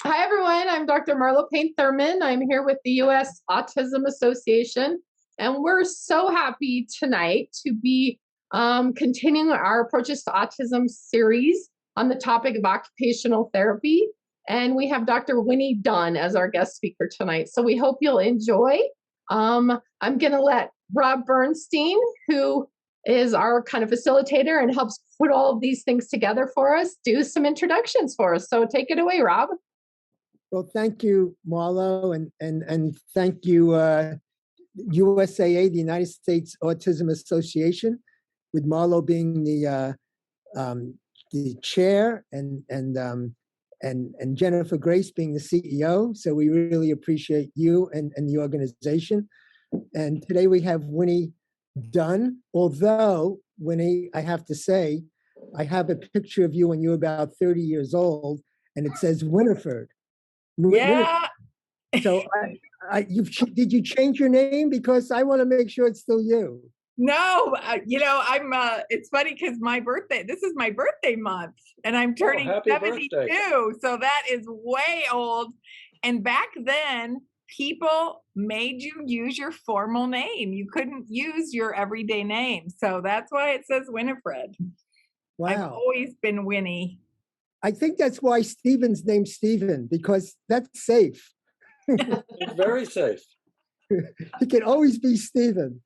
Hi, everyone. I'm Dr. Marlo Payne Thurman. I'm here with the U.S. Autism Association, and we're so happy tonight to be continuing our Approaches to Autism series on the topic of occupational therapy. And we have Dr. Winnie Dunn as our guest speaker tonight. So we hope you'll enjoy. I'm going to let Rob Bernstein, who is our kind of facilitator and helps put all of these things together for us, do some introductions for us. So take it away, Rob. Well, thank you, Marlo, and thank you, USAA, the United States Autism Association, with Marlo being the chair and Jennifer Grace being the CEO. So we really appreciate you and the organization. And today we have Winnie Dunn. Although, Winnie, I have to say, I have a picture of you when you were about 30 years old, and it says Winifred. Yeah. So did you change your name? Because I want to make sure it's still you. No, I'm, it's funny because this is my birthday month and I'm turning 72. Birthday. So that is way old. And back then, people made you use your formal name. You couldn't use your everyday name. So that's why it says Winifred. Wow. I've always been Winnie. I think that's why Stephen's named Stephen, because that's safe. It's very safe. He can always be Stephen.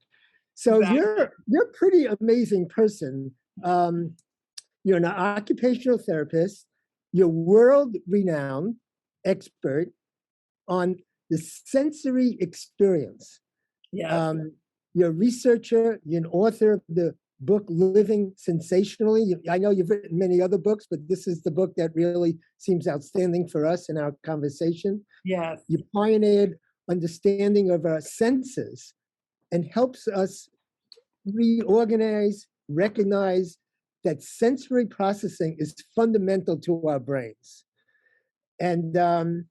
So exactly. You're a pretty amazing person. You're an occupational therapist. You're world-renowned expert on the sensory experience. Yeah. You're a researcher. You're an author of the book Living Sensationally. I know you've written many other books, but this is the book that really seems outstanding for us in our conversation. Yes. You pioneered understanding of our senses and helps us reorganize, recognize that sensory processing is fundamental to our brains. And then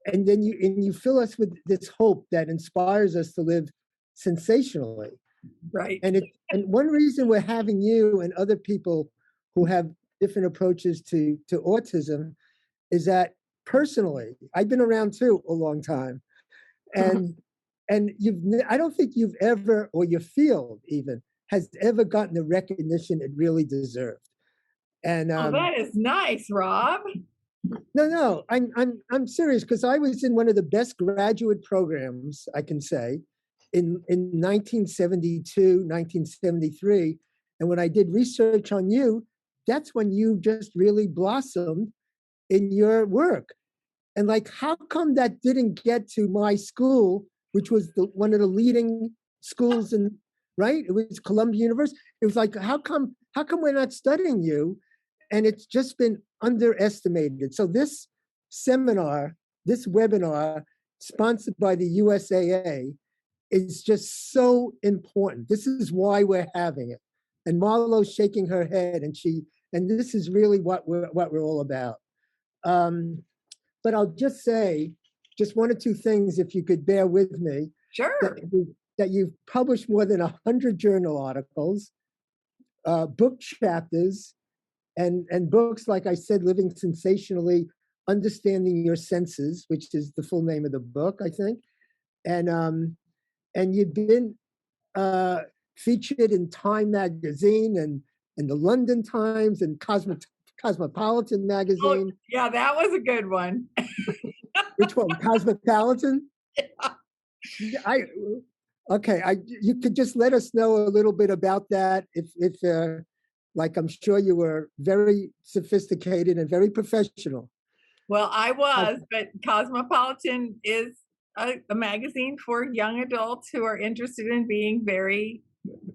you fill us with this hope that inspires us to live sensationally. Right. And one reason we're having you and other people who have different approaches to autism is that personally, I've been around too a long time. And I don't think you've ever, or your field even, has ever gotten the recognition it really deserved. And that is nice, Rob. No, I'm serious, because I was in one of the best graduate programs, I can say, in 1972, 1973. And when I did research on you, that's when you just really blossomed in your work. And like, how come that didn't get to my school, which was one of the leading schools in, right? It was Columbia University. It was like, how come we're not studying you? And it's just been underestimated. So this seminar, this webinar, sponsored by the USAA, is just so important. This is why we're having it. And Marlo's shaking her head, and this is really what we're all about. But I'll just say, just one or two things, if you could bear with me. Sure. That you've published more than 100 journal articles, book chapters, and books, like I said, Living Sensationally, Understanding Your Senses, which is the full name of the book, I think. And you've been featured in Time magazine and the London Times and Cosmopolitan magazine. Oh, yeah, that was a good one. Which one? Cosmopolitan? Yeah. You could just let us know a little bit about that. If like, I'm sure you were very sophisticated and very professional. Well, I was, but Cosmopolitan is a magazine for young adults who are interested in being very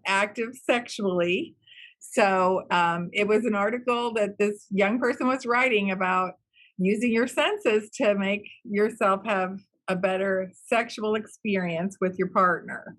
active sexually. So it was an article that this young person was writing about using your senses to make yourself have a better sexual experience with your partner.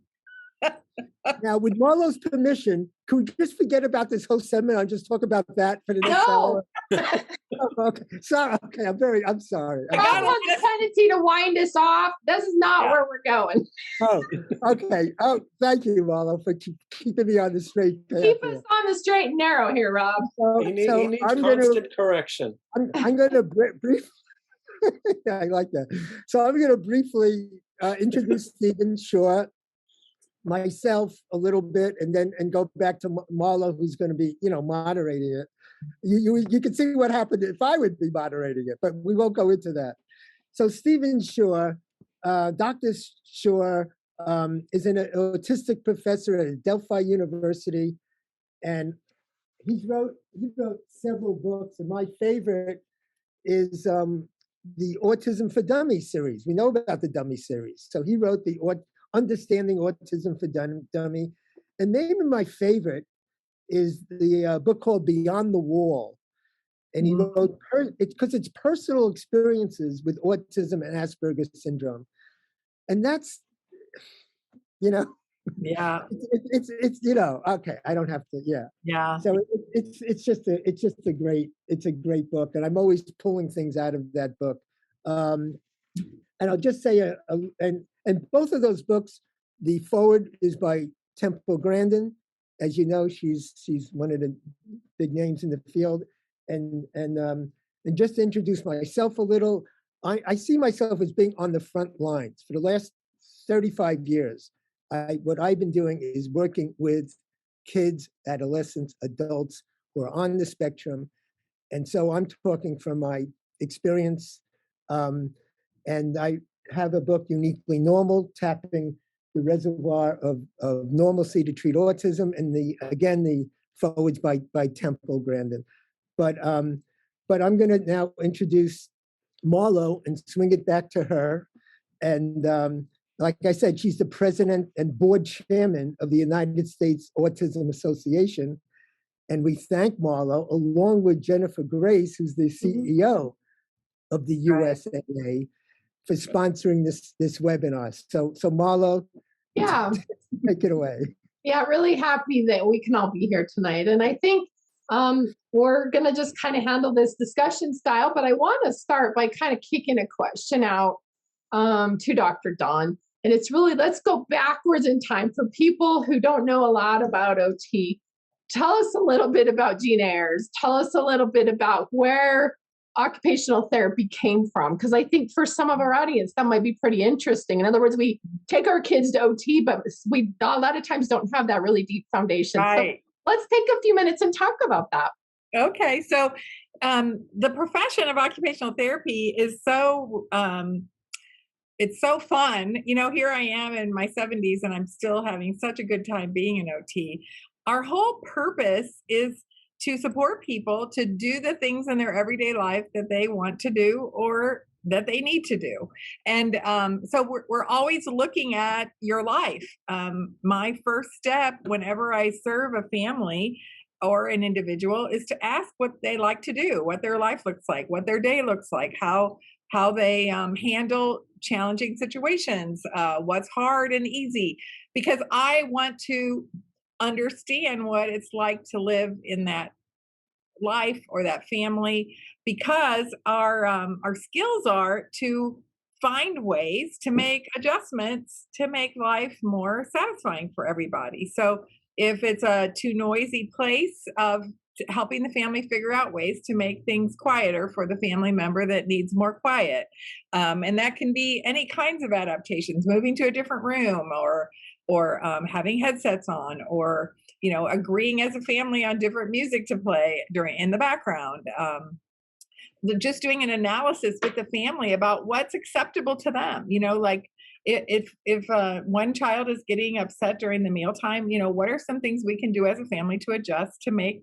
Now, with Marlo's permission, could we just forget about this whole seminar and just talk about that for the next hour? Okay, sorry. Okay, I'm sorry. I Rob got has a tendency to wind us off. This is not where we're going. Oh, okay. Oh, thank you, Marlo, for keeping me on the straight path Keep us here. on the straight and narrow here, Rob. He So needs I'm gonna constant correction. I'm gonna brief. I like that. So I'm gonna briefly introduce Stephen Shaw, myself a little bit, and go back to Marlo, who's going to be moderating it. You can see what happened if I would be moderating it, but we won't go into that. So Stephen Shaw, Dr. Shaw, is an autistic professor at Delphi University, and he wrote several books, and my favorite is the Autism for Dummies series. We know about the Dummy series. So he wrote the Understanding Autism for Dummy. And maybe my favorite is the book called Beyond the Wall. And he wrote, because it's personal experiences with autism and Asperger's syndrome. And that's, Yeah. it's okay, I don't have to, Yeah. So it's just a great book, and I'm always pulling things out of that book. And I'll just say, and both of those books, the forward is by Temple Grandin. As you know, she's one of the big names in the field. And just to introduce myself a little, I see myself as being on the front lines for the last 35 years. What I've been doing is working with kids, adolescents, adults who are on the spectrum. And so I'm talking from my experience. And I have a book, Uniquely Normal, tapping the reservoir of normalcy to treat autism. And the forwards by Temple Grandin. But I'm going to now introduce Marlo and swing it back to her. And like I said, she's the president and board chairman of the United States Autism Association. And we thank Marlo, along with Jennifer Grace, who's the CEO of the USAA, for sponsoring this webinar. So Marlo, Yeah. take it away. Yeah, really happy that we can all be here tonight. And I think we're going to just kind of handle this discussion style, but I want to start by kind of kicking a question out to Dr. Dunn. And it's really, let's go backwards in time for people who don't know a lot about OT. Tell us a little bit about Gene Ayers. Tell us a little bit about where occupational therapy came from, because I think for some of our audience that might be pretty interesting. In other words, we take our kids to OT, but we a lot of times don't have that really deep foundation. Right. So let's take a few minutes and talk about that. Okay, so the profession of occupational therapy is so it's so fun. Here I am in my 70s and I'm still having such a good time being an OT. Our whole purpose is to support people to do the things in their everyday life that they want to do or that they need to do. And so we're always looking at your life. My first step whenever I serve a family or an individual is to ask what they like to do, what their life looks like, what their day looks like, how they handle challenging situations, what's hard and easy, because I want to understand what it's like to live in that life or that family, because our skills are to find ways to make adjustments to make life more satisfying for everybody. So if it's a too noisy place, of helping the family figure out ways to make things quieter for the family member that needs more quiet. And that can be any kinds of adaptations, moving to a different room or having headsets on, or agreeing as a family on different music to play in the background. Just doing an analysis with the family about what's acceptable to them. Like if one child is getting upset during the mealtime, what are some things we can do as a family to adjust to make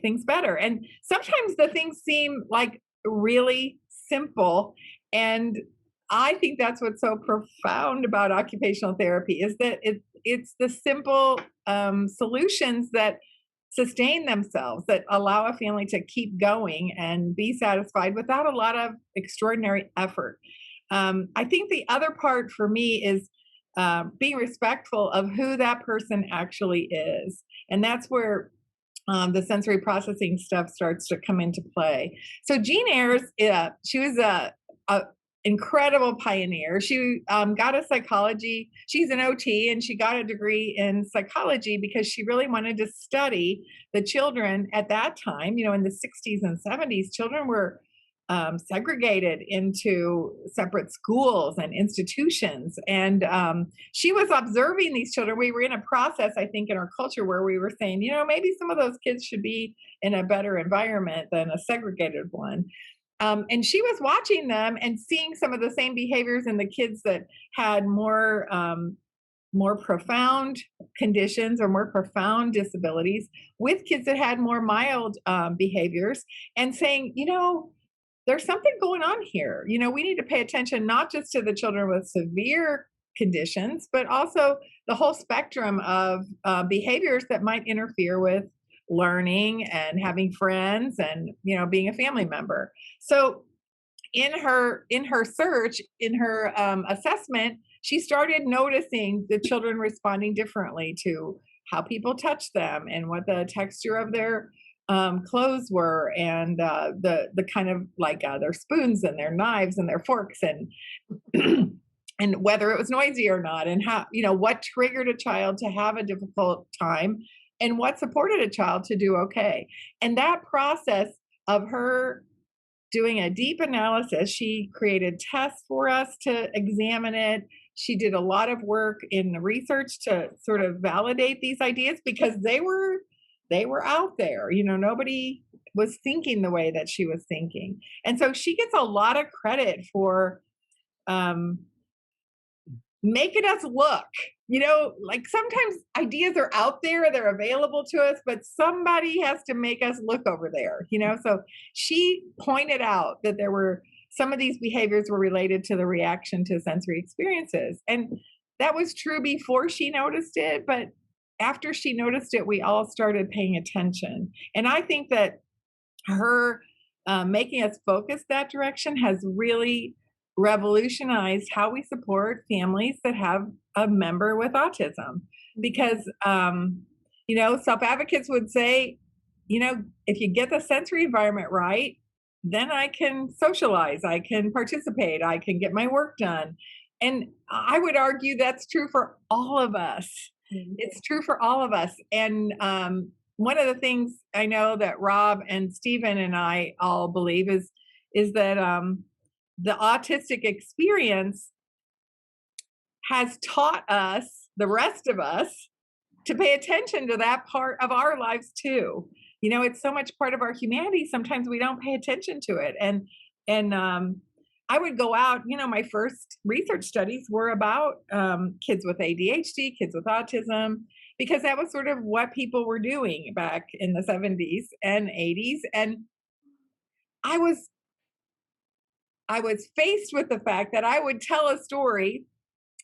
things better? And sometimes the things seem like really simple, and I think that's what's so profound about occupational therapy, is that it's the simple solutions that sustain themselves, that allow a family to keep going and be satisfied without a lot of extraordinary effort. I think the other part for me is being respectful of who that person actually is. And that's where the sensory processing stuff starts to come into play. So Jean Ayres, she was a incredible pioneer. She got a psychology. She's an OT, and she got a degree in psychology because she really wanted to study the children at that time. You know, in the 60s and 70s, children were segregated into separate schools and institutions. And she was observing these children. We were in a process, I think, in our culture where we were saying, you know, maybe some of those kids should be in a better environment than a segregated one. And she was watching them and seeing some of the same behaviors in the kids that had more profound conditions or more profound disabilities with kids that had more mild behaviors, and saying, you know, there's something going on here. You know, we need to pay attention not just to the children with severe conditions, but also the whole spectrum of behaviors that might interfere with learning and having friends and, you know, being a family member. So in her search, in her assessment, she started noticing the children responding differently to how people touch them and what the texture of their clothes were, and the kind of like their spoons and their knives and their forks, and and whether it was noisy or not, and how, you know, what triggered a child to have a difficult time and what supported a child to do okay. And that process of her doing a deep analysis, she created tests for us to examine it. She did a lot of work in the research to sort of validate these ideas, because they were out there. You know, nobody was thinking the way that she was thinking. And so she gets a lot of credit for making us look. You know, like sometimes ideas are out there, they're available to us, but somebody has to make us look over there, you know? So she pointed out that there were some of these behaviors were related to the reaction to sensory experiences. And that was true before she noticed it, but after she noticed it, we all started paying attention. And I think that her making us focus that direction has really revolutionized how we support families that have a member with autism. Because, you know, self-advocates would say, you know, if you get the sensory environment right, then I can socialize, I can participate, I can get my work done. And I would argue that's true for all of us. It's true for all of us. And one of the things I know that Rob and Stephen and I all believe is that the autistic experience has taught us, the rest of us, to pay attention to that part of our lives too. You know, it's so much part of our humanity. Sometimes we don't pay attention to it. And I would go out, you know, my first research studies were about kids with ADHD, kids with autism, because that was sort of what people were doing back in the 70s and 80s. And I was faced with the fact that I would tell a story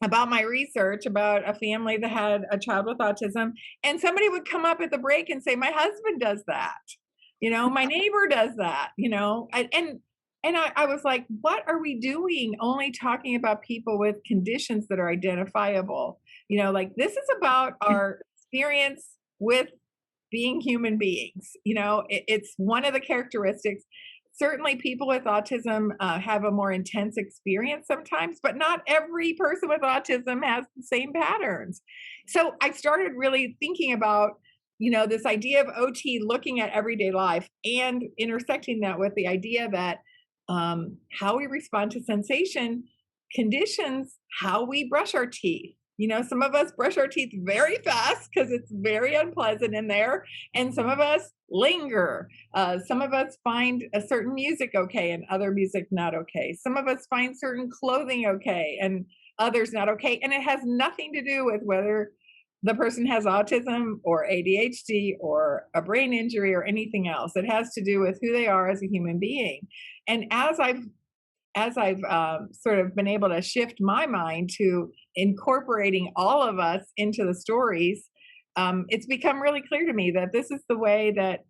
about my research about a family that had a child with autism, and somebody would come up at the break and say, my husband does that, you know, my neighbor does that, you know. And I was like, what are we doing only talking about people with conditions that are identifiable? You know, like, this is about our experience with being human beings. You know, it's one of the characteristics. Certainly people with autism have a more intense experience sometimes, but not every person with autism has the same patterns. So I started really thinking about, you know, this idea of OT looking at everyday life and intersecting that with the idea that how we respond to sensation conditions how we brush our teeth. You know, some of us brush our teeth very fast because it's very unpleasant in there, and some of us linger. Some of us find a certain music okay and other music not okay. Some of us find certain clothing okay and others not okay. And it has nothing to do with whether the person has autism or ADHD or a brain injury or anything else. It has to do with who they are as a human being. And as I've sort of been able to shift my mind to incorporating all of us into the stories, it's become really clear to me that this is the way that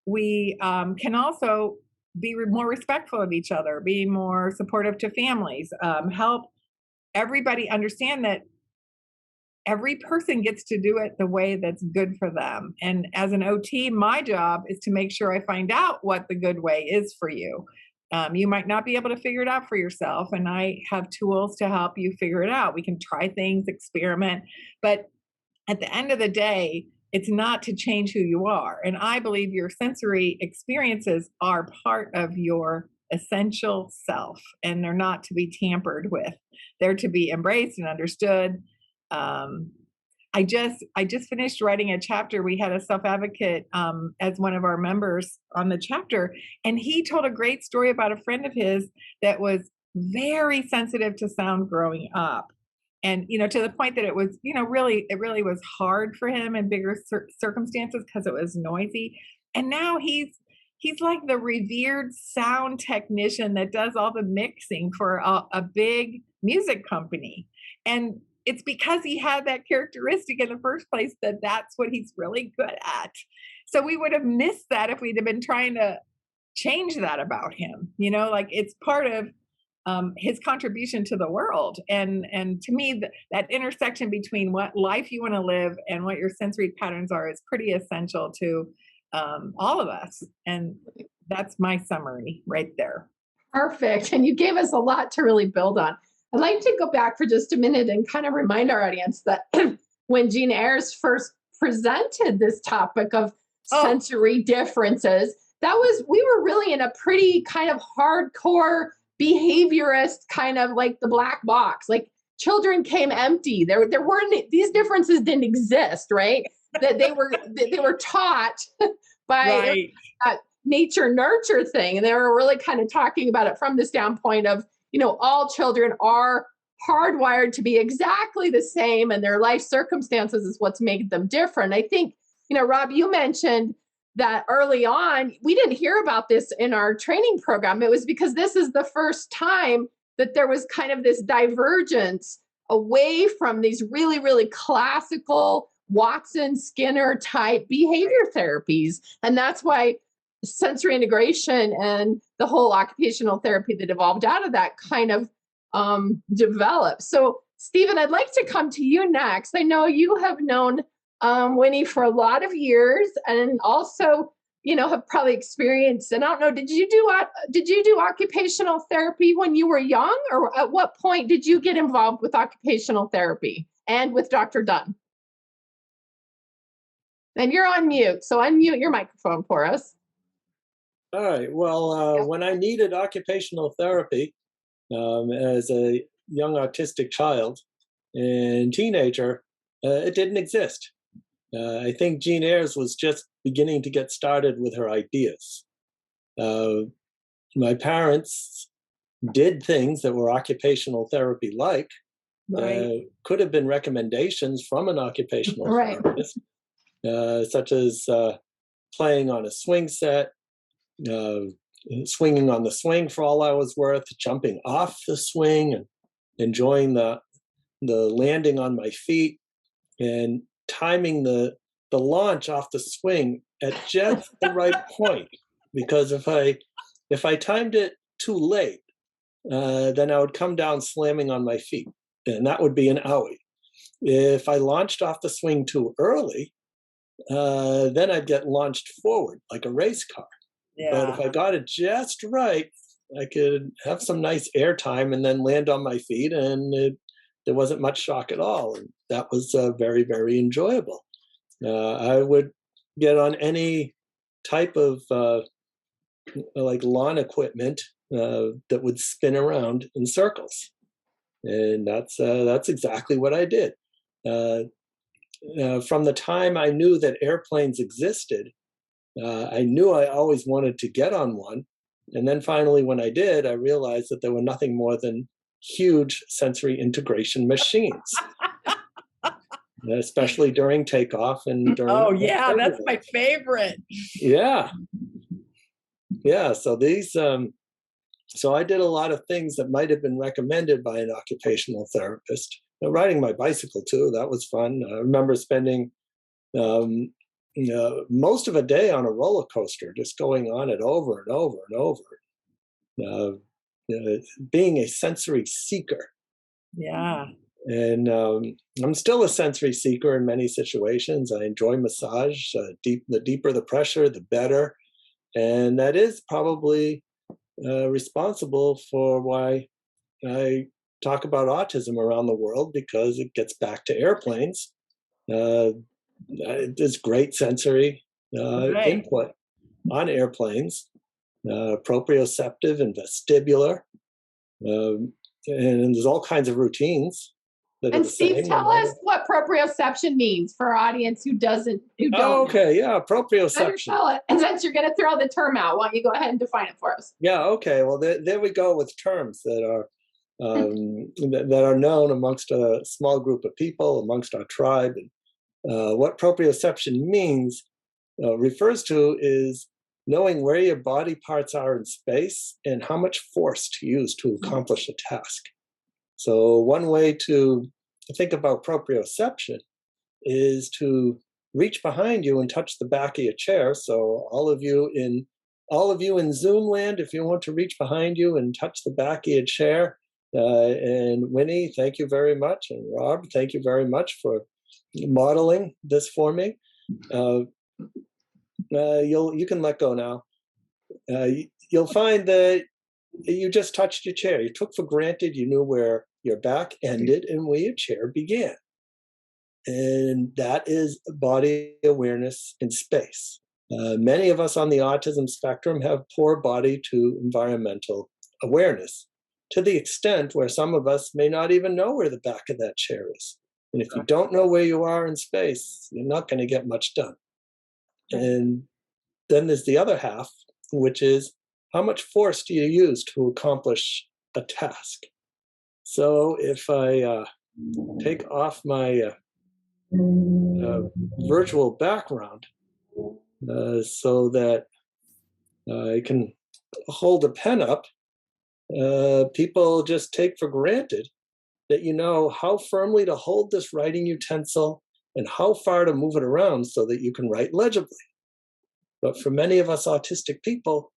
we can also be more respectful of each other, be more supportive to families, help everybody understand that every person gets to do it the way that's good for them. And as an OT, my job is to make sure I find out what the good way is for you. You might not be able to figure it out for yourself, and I have tools to help you figure it out. We can try things, experiment, but at the end of the day, it's not to change who you are. And I believe your sensory experiences are part of your essential self, and they're not to be tampered with. They're to be embraced and understood. I just finished writing a chapter. We had a self-advocate as one of our members on the chapter, and he told a great story about a friend of his that was very sensitive to sound growing up. And, to the point that it was, it really was hard for him in bigger circumstances because it was noisy. And now he's like the revered sound technician that does all the mixing for a big music company. And it's because he had that characteristic in the first place that's what he's really good at. So we would have missed that if we'd have been trying to change that about him. Like it's part of his contribution to the world. And to me, that intersection between what life you want to live and what your sensory patterns are is pretty essential to all of us. And that's my summary right there. Perfect. And you gave us a lot to really build on. I'd like to go back for just a minute and kind of remind our audience that when Jean Ayres first presented this topic of sensory differences, we were really in a pretty kind of hardcore behaviorist kind of like the black box. Like children came empty. There weren't, these differences didn't exist, right? That they were taught by nature nurture thing. And they were really kind of talking about it from the standpoint of, all children are hardwired to be exactly the same, and their life circumstances is what's made them different. I think, Rob, you mentioned that early on, we didn't hear about this in our training program. It was because this is the first time that there was kind of this divergence away from these really, really classical Watson, Skinner type behavior therapies. And that's why sensory integration and the whole occupational therapy that evolved out of that kind of developed. So, Stephen, I'd like to come to you next. I know you have known Winnie for a lot of years, and also, have probably experienced. And I don't know, did you do occupational therapy when you were young, or at what point did you get involved with occupational therapy and with Dr. Dunn? And you're on mute, so unmute your microphone for us. All right. Well, when I needed occupational therapy as a young autistic child and teenager, it didn't exist. I think Jean Ayres was just beginning to get started with her ideas. My parents did things that were occupational therapy-like. Could have been recommendations from an occupational therapist, such as playing on a swing set, swinging on the swing for all I was worth, jumping off the swing and enjoying the landing on my feet, and timing the launch off the swing at just the right point. Because if I timed it too late, then I would come down slamming on my feet, and that would be an owie. If I launched off the swing too early, then I'd get launched forward like a race car. But if I got it just right, I could have some nice air time and then land on my feet, and there wasn't much shock at all. And that was very, very enjoyable. I would get on any type of like lawn equipment that would spin around in circles. And that's exactly what I did. From the time I knew that airplanes existed, I knew I always wanted to get on one. And then finally, when I did, I realized that there were nothing more than huge sensory integration machines, especially during takeoff and during. Oh, yeah, that's my favorite. Yeah. So so I did a lot of things that might have been recommended by an occupational therapist. Riding my bicycle, too, that was fun. I remember spending most of a day on a roller coaster, just going on it over and over and over. Being a sensory seeker. Yeah. And I'm still a sensory seeker in many situations. I enjoy massage. The deeper the pressure, the better. And that is probably responsible for why I talk about autism around the world, because it gets back to airplanes. There's great sensory input on airplanes, proprioceptive and vestibular. And there's all kinds of routines. And Steve, tell us what proprioception means for our audience who don't. Okay, yeah, proprioception. Tell it. And since you're going to throw the term out, why don't you go ahead and define it for us? Yeah, okay. Well, there we go with terms that are that are known amongst a small group of people, amongst our tribe. And what proprioception means refers to is knowing where your body parts are in space and how much force to use to accomplish a task. So one way to think about proprioception is to reach behind you and touch the back of your chair. So all of you in Zoom land, if you want to reach behind you and touch the back of your chair, and Winnie, thank you very much, and Rob, thank you very much for modeling this for me. You can let go now. You'll find that you just touched your chair. You took for granted you knew where your back ended and where your chair began. And that is body awareness in space. Many of us on the autism spectrum have poor body to environmental awareness, to the extent where some of us may not even know where the back of that chair is. And if you don't know where you are in space, you're not going to get much done. And then there's the other half, which is how much force do you use to accomplish a task? So if I take off my virtual background so that I can hold a pen up, people just take for granted that you know how firmly to hold this writing utensil and how far to move it around so that you can write legibly. But for many of us autistic people,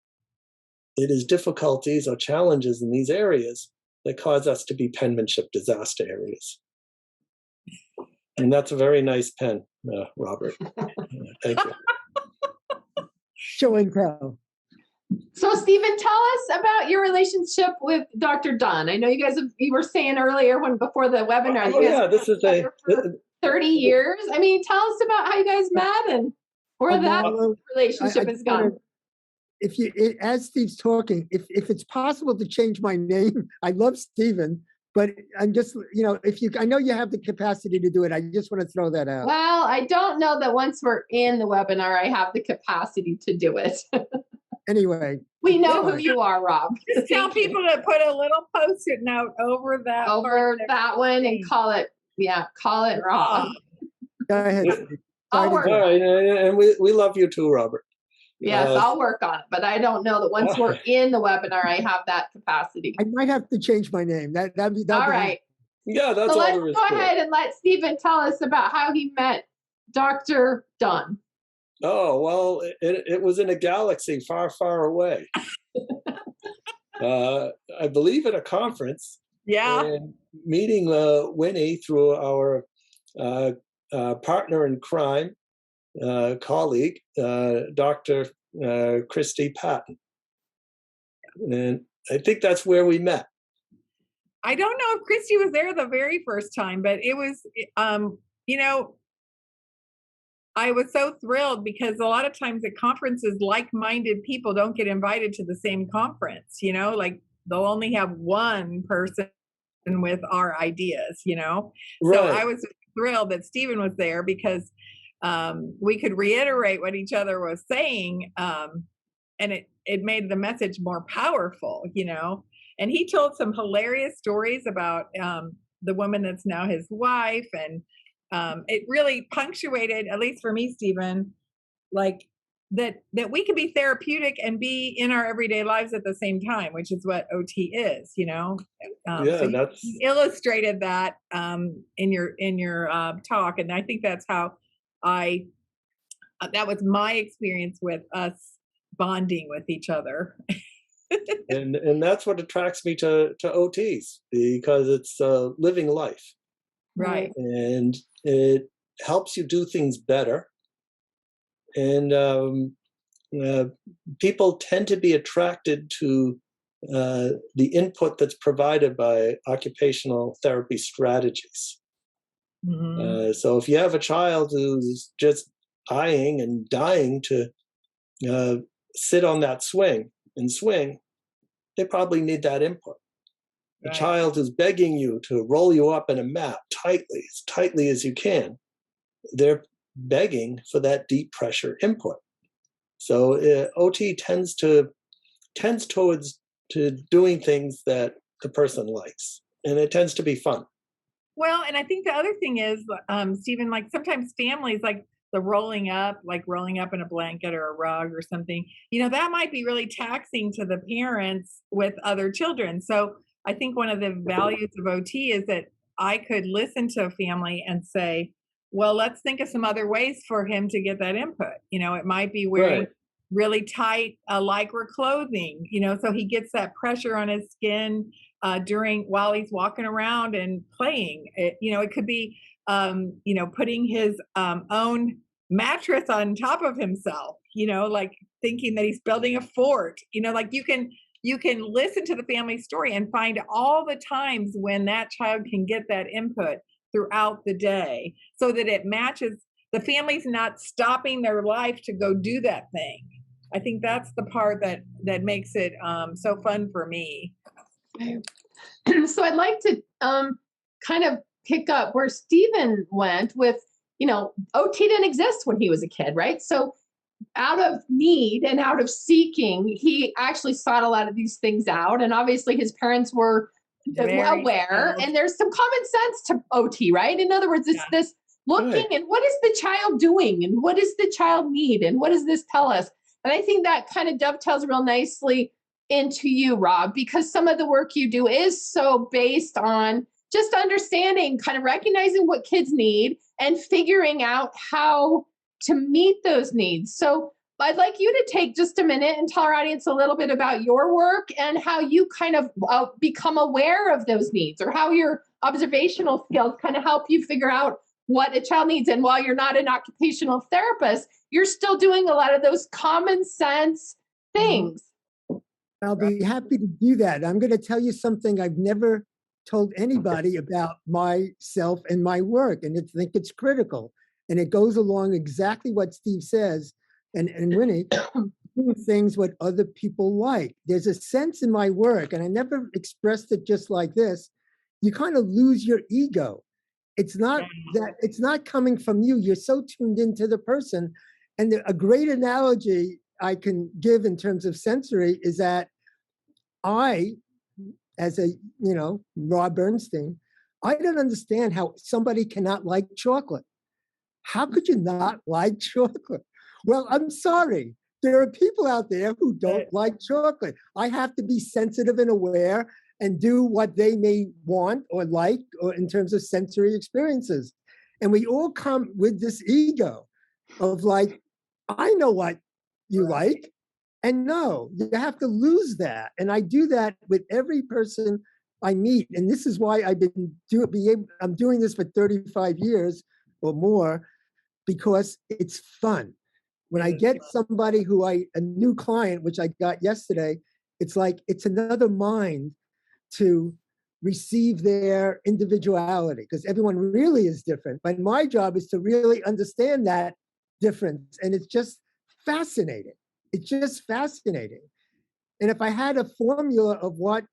it is difficulties or challenges in these areas that cause us to be penmanship disaster areas. And that's a very nice pen, Robert. Thank you. Show and tell. So, Stephen, tell us about your relationship with Dr. Dunn. I know you were saying earlier before the webinar. This is 30 years. I mean, tell us about how you guys met and where that relationship has gone. As Steve's talking, if it's possible to change my name, I love Stephen, but I'm just, I know you have the capacity to do it. I just want to throw that out. Well, I don't know that once we're in the webinar, I have the capacity to do it. Anyway. We know who you are, Rob. Just tell people to put a little Post-it note over that one and call it Rob. Go ahead. I'll work. All right, and we love you too, Robert. Yes, I'll work on it, but I don't know that once we're in the webinar, I have that capacity. I might have to change my name. That'd be all right. Yeah, that's so all. Let's go ahead and let Stephen tell us about how he met Dr. Dunn. Oh, well, it was in a galaxy far, far away. I believe at a conference. Yeah. And meeting Winnie through our partner in crime, colleague, Dr. Christy Patton. And I think that's where we met. I don't know if Christy was there the very first time, but it was, I was so thrilled because a lot of times at conferences, like-minded people don't get invited to the same conference, like they'll only have one person with our ideas, Right. So I was thrilled that Stephen was there because we could reiterate what each other was saying, and it made the message more powerful, and he told some hilarious stories about the woman that's now his wife, and it really punctuated, at least for me, Stephen, like that we can be therapeutic and be in our everyday lives at the same time, which is what OT is, so that's you illustrated that in your talk, and I think that's how that was my experience with us bonding with each other. and that's what attracts me to OTs, because it's living life. Right. and it helps you do things better. And people tend to be attracted to the input that's provided by occupational therapy strategies. Mm-hmm. So if you have a child who's just eyeing and dying to sit on that swing and swing, they probably need that input. A Right. child who's begging you to roll you up in a mat as tightly as you can, they're begging for that deep pressure input. So OT tends towards to doing things that the person likes, and it tends to be fun. Well, and I think the other thing is, Stephen, like sometimes families like the rolling up, like rolling up in a blanket or a rug or something, that might be really taxing to the parents with other children. So I think one of the values of OT is that I could listen to a family and say, well, let's think of some other ways for him to get that input. It might be wearing Right. really tight lycra clothing, so he gets that pressure on his skin while he's walking around and playing. It could be, putting his own mattress on top of himself, like thinking that he's building a fort, like you can listen to the family story and find all the times when that child can get that input throughout the day so that it matches. The family's not stopping their life to go do that thing. I think that's the part that makes it so fun for me. So I'd like to kind of pick up where Stephen went with, OT didn't exist when he was a kid, right? So out of need and out of seeking, he actually sought a lot of these things out. And obviously his parents were aware, and there's some common sense to OT, right? In other words, it's this looking and what is the child doing and what does the child need and what does this tell us? And I think that kind of dovetails real nicely into you, Rob, because some of the work you do is so based on just understanding, kind of recognizing what kids need and figuring out how to meet those needs. So I'd like you to take just a minute and tell our audience a little bit about your work and how you kind of become aware of those needs, or how your observational skills kind of help you figure out what a child needs. And while you're not an occupational therapist, you're still doing a lot of those common sense things. I'll be happy to do that. I'm going to tell you something I've never told anybody about myself and my work, and I think it's critical. And it goes along exactly what Steve says, and Winnie, doing things what other people like. There's a sense in my work, and I never expressed it just like this. You kind of lose your ego. It's not coming from you. You're so tuned into the person. And a great analogy I can give in terms of sensory is that I, as a, Rob Bernstein, I don't understand how somebody cannot like chocolate. How could you not like chocolate? Well, I'm sorry. There are people out there who don't like chocolate. I have to be sensitive and aware and do what they may want or like, or in terms of sensory experiences. And we all come with this ego of like, I know what you like. And no, you have to lose that. And I do that with every person I meet. And this is why I'm doing this for 35 years or more, because it's fun. When I get somebody a new client, which I got yesterday, it's like, it's another mind to receive their individuality, because everyone really is different. But my job is to really understand that difference. And it's just fascinating. It's just fascinating. And if I had a formula of what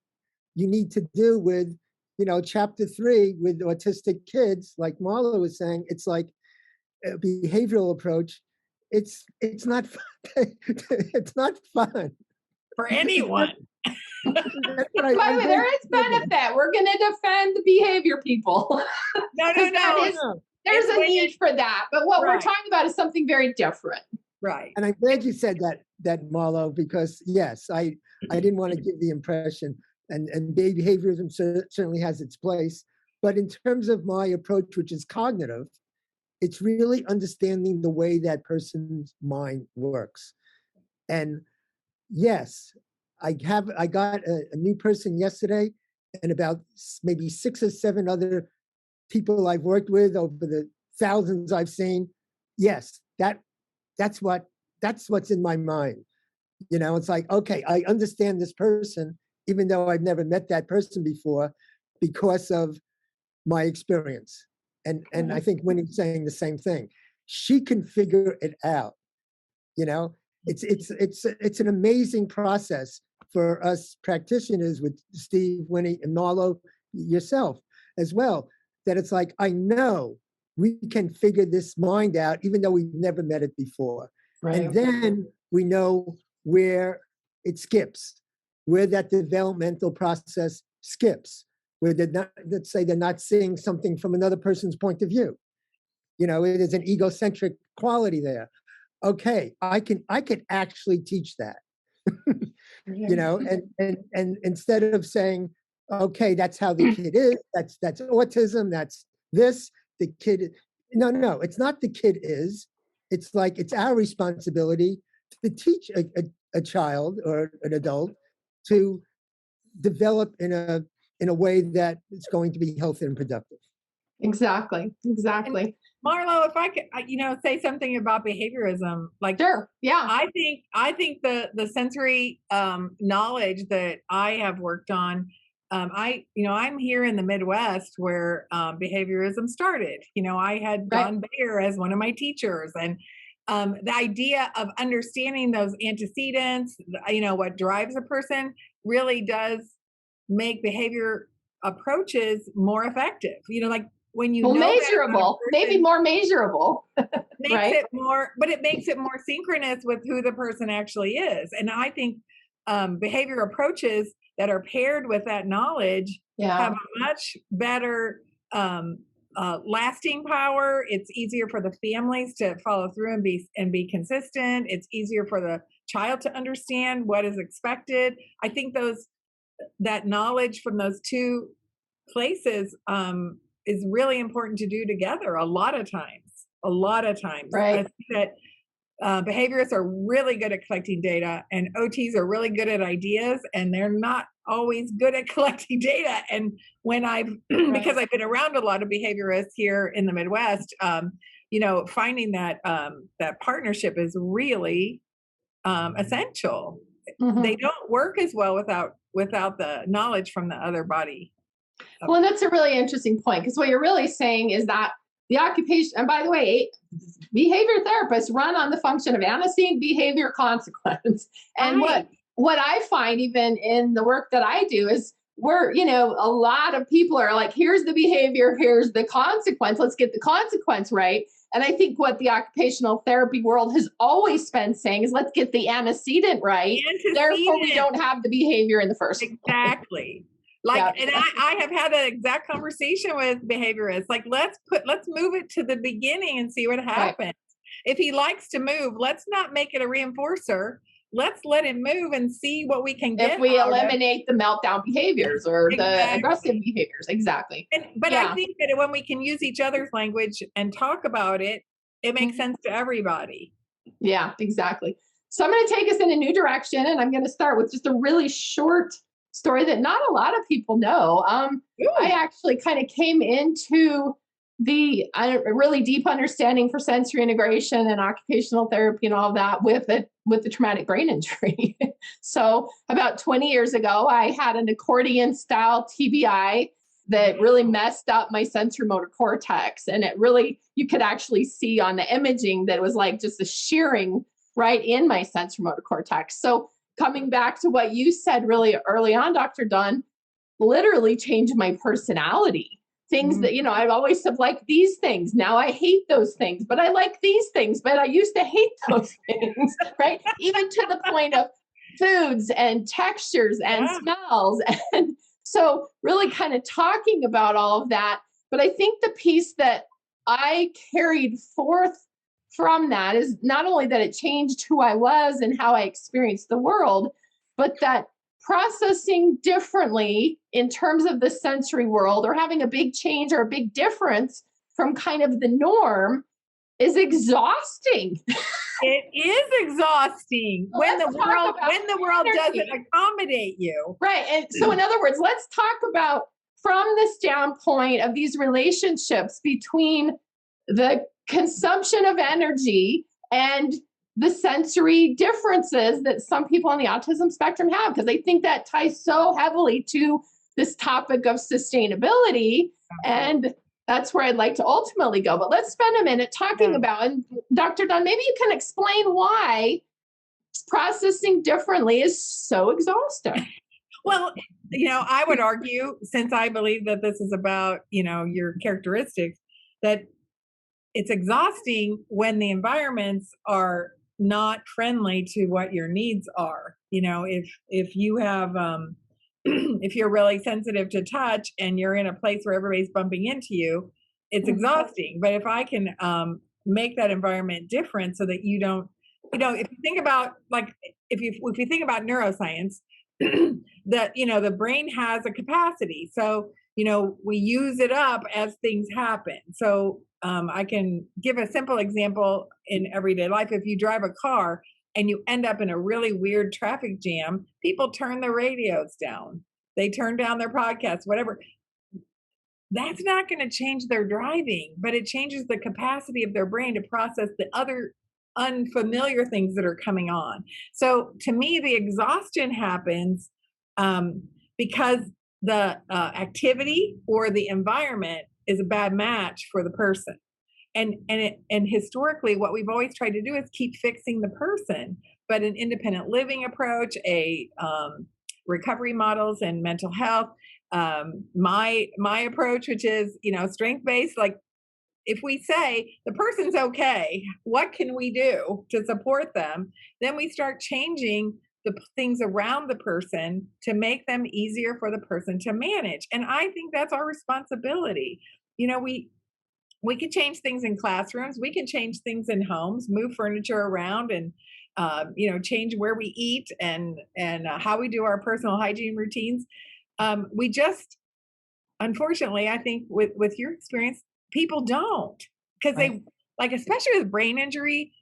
you need to do with, chapter 3 with autistic kids, like Marla was saying, it's like a behavioral approach. It's not fun. It's not fun for anyone. By the way, there is benefit. We're going to defend the behavior people. No. There's a need for that. But what we're talking about is something very different. Right. And I'm glad you said that, Marlo, because yes, I didn't want to give the impression, and behaviorism certainly has its place. But in terms of my approach, which is cognitive, it's really understanding the way that person's mind works. And yes, I got a new person yesterday, and about maybe 6 or 7 other people I've worked with, over the thousands I've seen, yes, that's what's in my mind. It's like, okay, I understand this person, even though I've never met that person before, because of my experience. And I think Winnie's saying the same thing. She can figure it out. It's an amazing process for us practitioners, with Steve, Winnie, and Marlo, yourself as well, that it's like, I know we can figure this mind out, even though we've never met it before. Right. And then we know where it skips, where that developmental process skips, where they're not, let's say they're not seeing something from another person's point of view. It is an egocentric quality there. Okay, I can actually teach that. And instead of saying, okay, that's how the kid is, that's autism, that's this, the kid. No, it's not the kid is. It's like, it's our responsibility to teach a child or an adult to develop in a way that is going to be healthy and productive. Exactly. And Marlo, if I could, say something about behaviorism, like, sure, yeah. I think the sensory knowledge that I have worked on, I'm here in the Midwest where behaviorism started. I had Don Bayer as one of my teachers, and the idea of understanding those antecedents, what drives a person, really does make behavior approaches more effective. Like, when you know measurable, maybe more measurable, makes it more, but it makes it more synchronous with who the person actually is. And I think behavior approaches that are paired with that knowledge have a much better lasting power. It's easier for the families to follow through and be consistent. It's easier for the child to understand what is expected. I think that knowledge from those two places is really important to do together a lot of times. Right. I think that behaviorists are really good at collecting data, and OTs are really good at ideas, and they're not always good at collecting data. And when because I've been around a lot of behaviorists here in the Midwest, finding that that partnership is really essential. Mm-hmm. They don't work as well without the knowledge from the other body. Well, and that's a really interesting point, because what you're really saying is that the occupation, and by the way, behavior therapists run on the function of antecedent, behavior, consequence. And what I find, even in the work that I do, is a lot of people are like, here's the behavior, here's the consequence, let's get the consequence right. And I think what the occupational therapy world has always been saying is, let's get the antecedent right. Therefore, we don't have the behavior in the first place. Exactly. And I have had an exact conversation with behaviorists. Like, let's move it to the beginning and see what happens. Right. If he likes to move, let's not make it a reinforcer. Let's let him move and see what we can get. If we eliminate the meltdown behaviors or the aggressive behaviors. Exactly. But I think that when we can use each other's language and talk about it, it makes sense to everybody. Yeah, exactly. So I'm going to take us in a new direction, and I'm going to start with just a really short story that not a lot of people know. I actually kind of came into the really deep understanding for sensory integration and occupational therapy and all that with the traumatic brain injury. So about 20 years ago, I had an accordion style TBI that really messed up my sensory motor cortex. And it really, you could actually see on the imaging that it was like just a shearing right in my sensory motor cortex. So coming back to what you said really early on, Dr. Dunn, literally changed my personality. Things that, I've always have liked these things. Now I hate those things, but I like these things, but I used to hate those things, right? Even to the point of foods and textures and smells. And so really kind of talking about all of that. But I think the piece that I carried forth from that is not only that it changed who I was and how I experienced the world, but that processing differently in terms of the sensory world, or having a big change or a big difference from kind of the norm, is exhausting. It is exhausting when the world doesn't accommodate you. Right. And so in other words, let's talk about from the standpoint of these relationships between the consumption of energy and the sensory differences that some people on the autism spectrum have, because I think that ties so heavily to this topic of sustainability. And that's where I'd like to ultimately go. But let's spend a minute talking about, and Dr. Dunn, maybe you can explain why processing differently is so exhausting. Well, I would argue, since I believe that this is about, your characteristics, that it's exhausting when the environments are not friendly to what your needs are. If you have, if you're really sensitive to touch and you're in a place where everybody's bumping into you, it's exhausting. But if I can make that environment different so that you don't, if you think about, like, if you think about neuroscience, that, the brain has a capacity. So, we use it up as things happen. So I can give a simple example in everyday life. If you drive a car and you end up in a really weird traffic jam, people turn their radios down. They turn down their podcasts, whatever. That's not going to change their driving, but it changes the capacity of their brain to process the other unfamiliar things that are coming on. So to me, the exhaustion happens because the activity or the environment is a bad match for the person. And historically, what we've always tried to do is keep fixing the person. But an independent living approach, recovery models and mental health, my approach, which is, strength-based, like, if we say the person's okay, what can we do to support them? Then we start changing the things around the person to make them easier for the person to manage. And I think that's our responsibility. We can change things in classrooms. We can change things in homes, move furniture around, and change where we eat and how we do our personal hygiene routines. We just, unfortunately, I think with your experience, people don't, because they, like, especially with brain injury,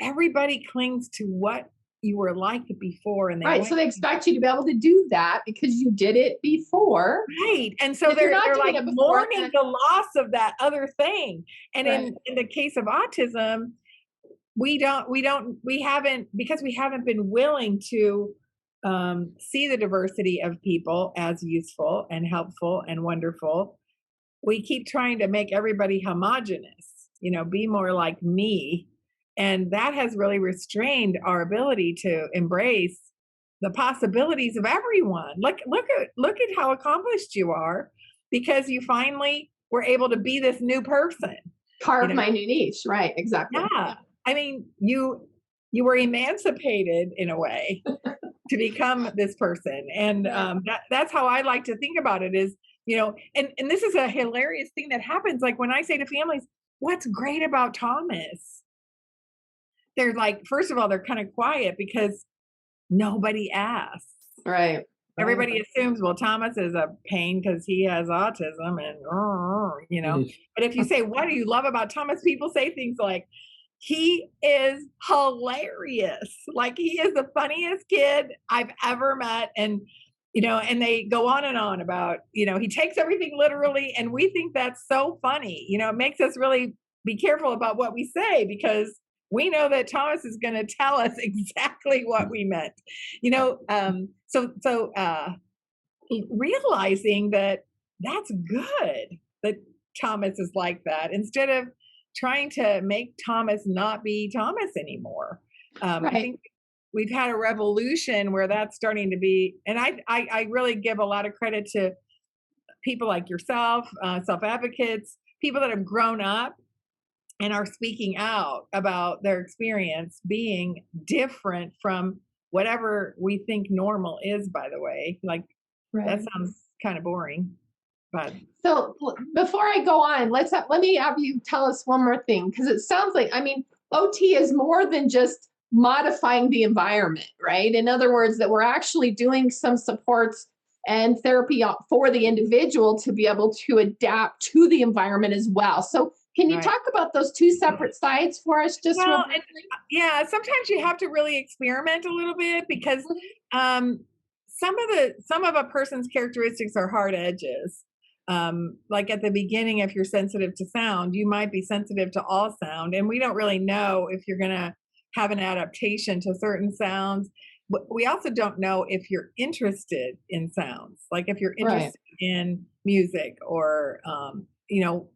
everybody clings to what you were like before, and so they expect you to be able to do that because you did it before, right? And so they're like mourning the loss of that other thing. And in the case of autism, we haven't, because we haven't been willing to see the diversity of people as useful and helpful and wonderful. We keep trying to make everybody homogenous, be more like me. And that has really restrained our ability to embrace the possibilities of everyone. Look at how accomplished you are, because you finally were able to be this new person. Carve my new niche. Right. Exactly. Yeah. I mean, you were emancipated in a way to become this person. And that's how I like to think about it is, and this is a hilarious thing that happens. Like, when I say to families, what's great about Thomas? They're like, first of all, they're kind of quiet because nobody asks. Right. Everybody assumes, well, Thomas is a pain because he has autism and, But if you say, what do you love about Thomas? People say things like, he is hilarious. Like, he is the funniest kid I've ever met. And, and they go on and on about, he takes everything literally. And we think that's so funny. It makes us really be careful about what we say, because we know that Thomas is going to tell us exactly what we meant, So realizing that that's good that Thomas is like that, instead of trying to make Thomas not be Thomas anymore. I think we've had a revolution where that's starting to be, and I really give a lot of credit to people like yourself, self-advocates, people that have grown up and are speaking out about their experience being different from whatever we think normal is, by the way. Like, that sounds kind of boring. But so before I go on, let me have you tell us one more thing, because it sounds like, OT is more than just modifying the environment, right? In other words, that we're actually doing some supports and therapy for the individual to be able to adapt to the environment as well. So can you talk about those two separate sides for us? Sometimes you have to really experiment a little bit, because some of a person's characteristics are hard edges. like at the beginning, if you're sensitive to sound, you might be sensitive to all sound. And we don't really know if you're going to have an adaptation to certain sounds. We also don't know if you're interested in sounds, like if you're interested in music or,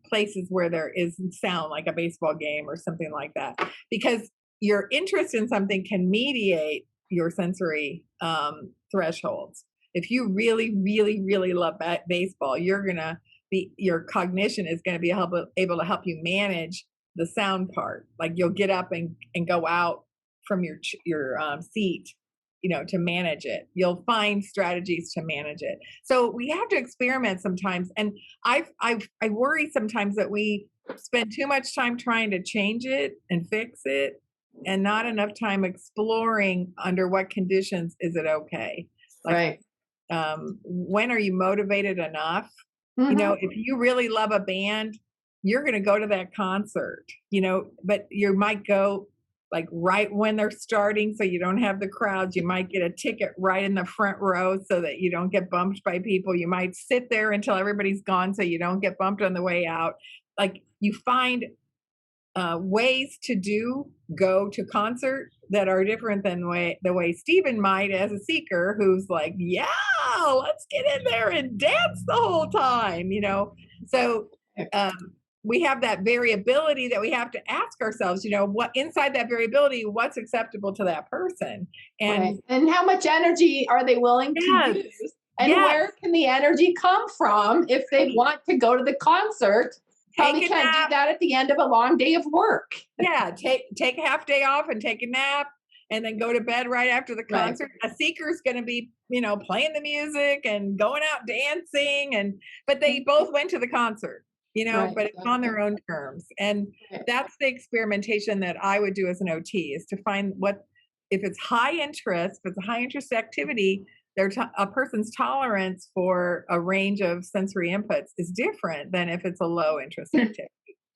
places where there is sound, like a baseball game or something like that, because your interest in something can mediate your sensory thresholds. If you really, really, really love baseball, your cognition is going to be able to help you manage the sound part. Like you'll get up and go out from your seat, to manage it. You'll find strategies to manage it. So we have to experiment sometimes. And I worry sometimes that we spend too much time trying to change it and fix it, and not enough time exploring under what conditions is it okay. Like, when are you motivated enough? If you really love a band, you're going to go to that concert, but you might go like right when they're starting, so you don't have the crowds. You might get a ticket right in the front row so that you don't get bumped by people. You might sit there until everybody's gone so you don't get bumped on the way out. Like you find ways to go to concert that are different than the way Stephen might as a seeker, who's like, yeah, let's get in there and dance the whole time, So we have that variability that we have to ask ourselves, what inside that variability, what's acceptable to that person, and how much energy are they willing to use, and where can the energy come from if they want to go to the concert? Probably can't do that at the end of a long day of work. Yeah, take a half day off and take a nap, and then go to bed right after the concert. A seeker's going to be, playing the music and going out dancing, but they both went to the concert, but it's on their own terms. And that's the experimentation that I would do as an OT, is to find if it's high interest, if it's a high interest activity, a person's tolerance for a range of sensory inputs is different than if it's a low interest activity.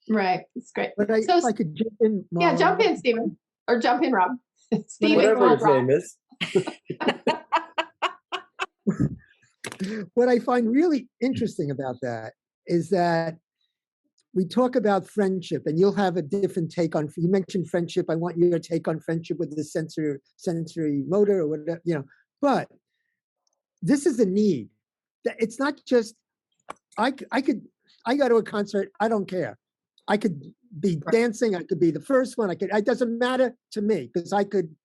Right. That's great. But I could jump in. Mom. Yeah, jump in, Stephen. Or jump in, Rob. Whatever his name is. What I find really interesting about that is that we talk about friendship, and you'll have a different take on. You mentioned friendship. I want your take on friendship with the sensory motor or whatever, But this is a need. It's not just I go to a concert. I don't care. I could be dancing. I could be the first one. It doesn't matter to me because I could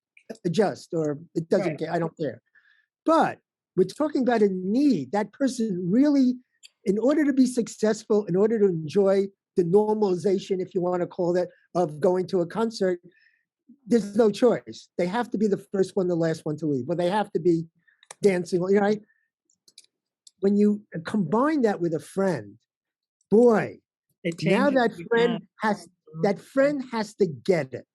adjust, or it doesn't care. I don't care. But we're talking about a need. That person really, in order to be successful, in order to enjoy the normalization, if you want to call it, of going to a concert, there's no choice. They have to be the first one, the last one to leave. Or they have to be dancing. When you combine that with a friend, boy, now that friend has to get it.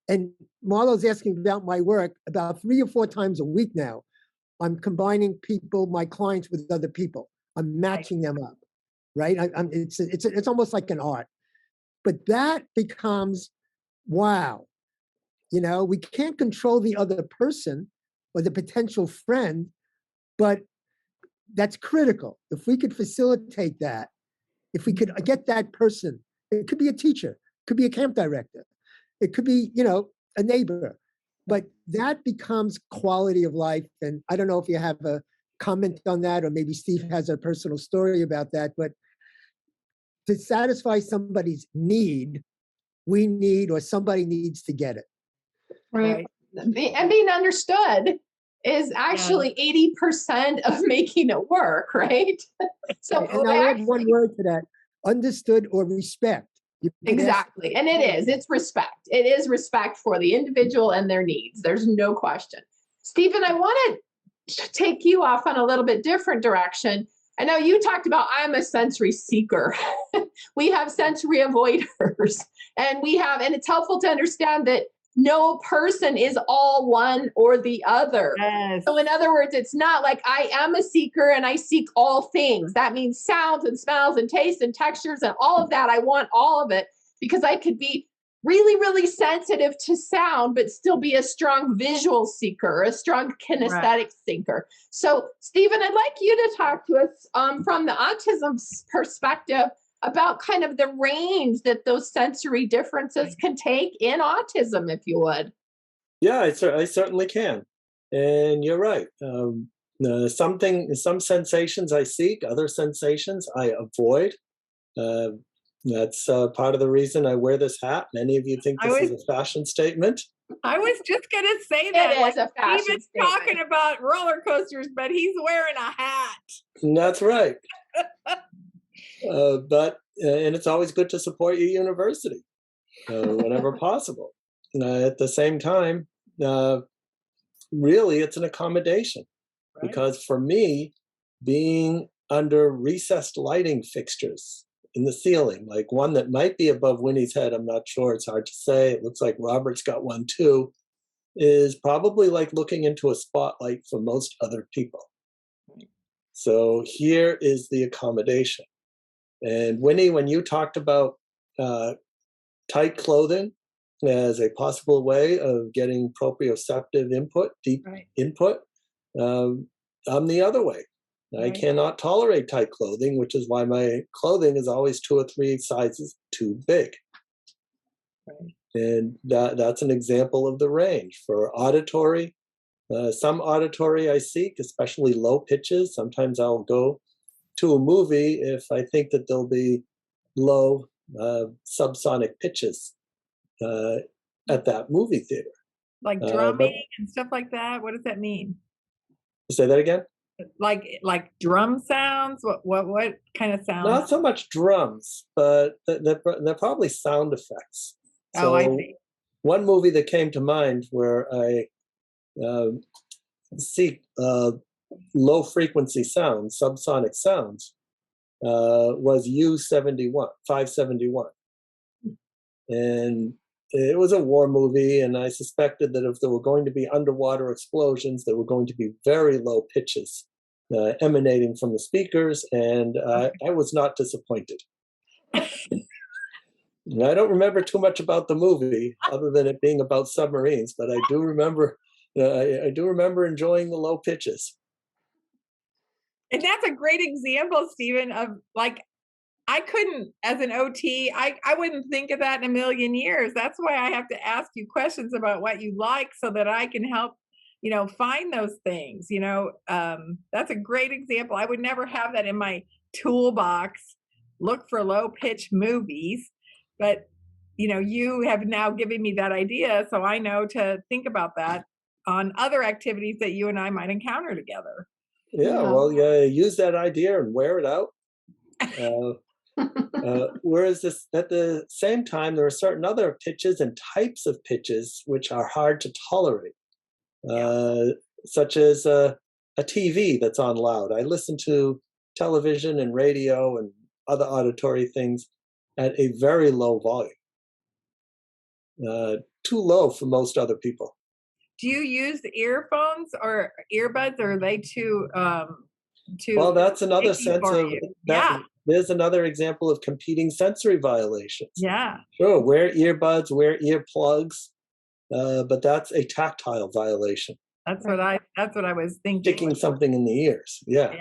And Marlo's asking about my work about 3 or 4 times a week now. I'm combining my clients with other people. I'm matching them up, right? It's almost like an art. But that becomes, wow. We can't control the other person or the potential friend, but that's critical. If we could facilitate that, if we could get that person, it could be a teacher, it could be a camp director, it could be, a neighbor, but that becomes quality of life. And I don't know if you have a comment on that, or maybe Steve has a personal story about that, but to satisfy somebody's need, or somebody needs to get it. Right. And being understood is actually 80% of making it work, right? So and I'll add one word to that: understood or respect. Exactly. And it's respect. It is respect for the individual and their needs. There's no question. Stephen, I want to take you off on a little bit different direction. I know you talked about I'm a sensory seeker. We have sensory avoiders, and it's helpful to understand that no person is all one or the other. Yes. So in other words, it's not like I am a seeker and I seek all things. That means sounds and smells and tastes and textures and all of that. I want all of it because I could be really, really sensitive to sound, but still be a strong visual seeker, a strong kinesthetic thinker. So, Stephen, I'd like you to talk to us from the autism perspective about kind of the range that those sensory differences can take in autism, if you would. Yeah, I certainly can. And you're right. Some sensations I seek, other sensations I avoid. Uh, that's part of the reason I wear this hat. Many of you think this is a fashion statement. I was just going to say that. It is a fashion Steven's statement. talking about roller coasters, but he's wearing a hat. That's right. And it's always good to support your university whenever possible. At the same time, really, it's an accommodation. Right. Because for me, being under recessed lighting fixtures in the ceiling, like one that might be above Winnie's head, I'm not sure, it's hard to say, it looks like Robert's got one too, is probably like looking into a spotlight for most other people. So here is the accommodation. And Winnie, when you talked about tight clothing as a possible way of getting proprioceptive input, deep input, I'm the other way. I cannot tolerate tight clothing, which is why my clothing is always 2 or 3 sizes too big. And that's an example of the range. For auditory, some auditory I seek, especially low pitches. Sometimes I'll go to a movie if I think that there'll be low subsonic pitches at that movie theater. Like drumming and stuff like that? What does that mean? Say that again? Like drum sounds? What kind of sounds? Not so much drums, but they're probably sound effects. So I see. One movie that came to mind where I seek low frequency sounds, subsonic sounds, was U-71, 571. And it was a war movie, and I suspected that if there were going to be underwater explosions, there were going to be very low pitches emanating from the speakers, and I was not disappointed. I don't remember too much about the movie, other than it being about submarines, but I do remember enjoying the low pitches. And that's a great example, Stephen, of like, I couldn't, as an OT, I wouldn't think of that in a million years. That's why I have to ask you questions about what you like so that I can help, find those things, that's a great example. I would never have that in my toolbox, look for low pitch movies, but you have now given me that idea. So I know to think about that on other activities that you and I might encounter together. Yeah, well, use that idea and wear it out. Whereas at the same time, there are certain other pitches and types of pitches which are hard to tolerate, such as a TV that's on loud. I listen to television and radio and other auditory things at a very low volume, too low for most other people. Do you use earphones or earbuds, or are they too? Well, that's another sense of that. There's another example of competing sensory violations. Yeah. Sure, wear earbuds, wear earplugs, but that's a tactile violation. That's what I was thinking. Sticking something in the ears. Yeah.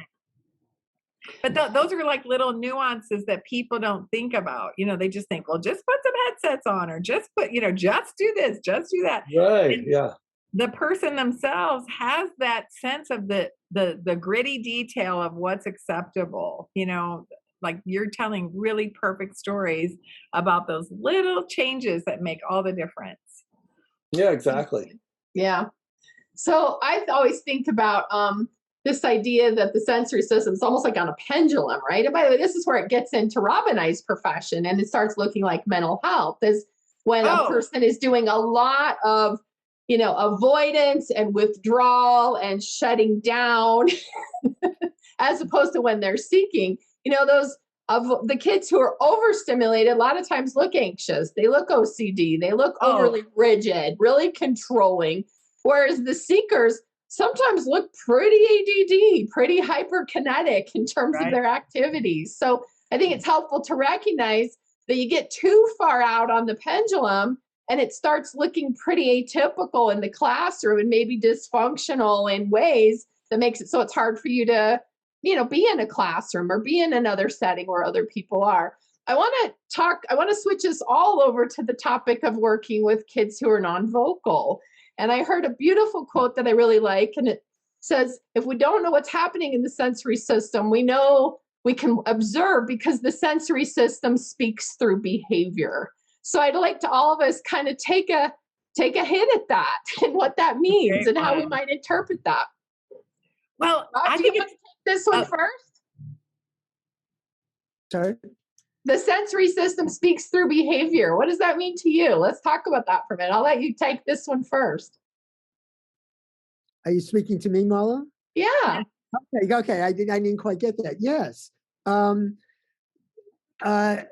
But those are like little nuances that people don't think about. They just think, well, just put some headsets on, or just put, just do this, just do that. Right. And yeah. The person themselves has that sense of the gritty detail of what's acceptable. Like you're telling really perfect stories about those little changes that make all the difference. Yeah, exactly. Yeah. So I always think about this idea that the sensory system is almost like on a pendulum, right? And by the way, this is where it gets into Rob and I's profession, and it starts looking like mental health is when a person is doing a lot of, avoidance and withdrawal and shutting down, as opposed to when they're seeking. Those of the kids who are overstimulated, a lot of times look anxious. They look OCD. They look overly rigid, really controlling. Whereas the seekers sometimes look pretty ADD, pretty hyperkinetic in terms of their activities. So I think it's helpful to recognize that you get too far out on the pendulum and it starts looking pretty atypical in the classroom and maybe dysfunctional in ways that makes it so it's hard for you to, be in a classroom or be in another setting where other people are. I want to switch us all over to the topic of working with kids who are non-vocal. And I heard a beautiful quote that I really like, and it says, if we don't know what's happening in the sensory system, we know we can observe because the sensory system speaks through behavior. So I'd like to all of us kind of take a hit at that and what that means and how we might interpret that. Well, Rob, I do think you want to take this one first? Sorry? The sensory system speaks through behavior. What does that mean to you? Let's talk about that for a minute. I'll let you take this one first. Are you speaking to me, Marla? Yeah. Okay. I didn't quite get that. Yes.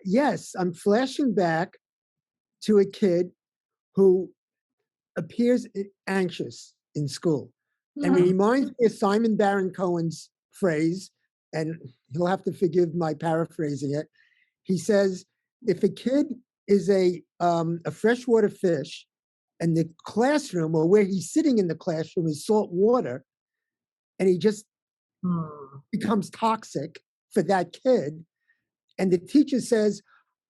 Yes, I'm flashing back to a kid who appears anxious in school and reminds me of Simon Baron-Cohen's phrase, and he'll have to forgive my paraphrasing it. He says, if a kid is a freshwater fish and the classroom or where he's sitting in the classroom is salt water, and he just becomes toxic for that kid, and the teacher says,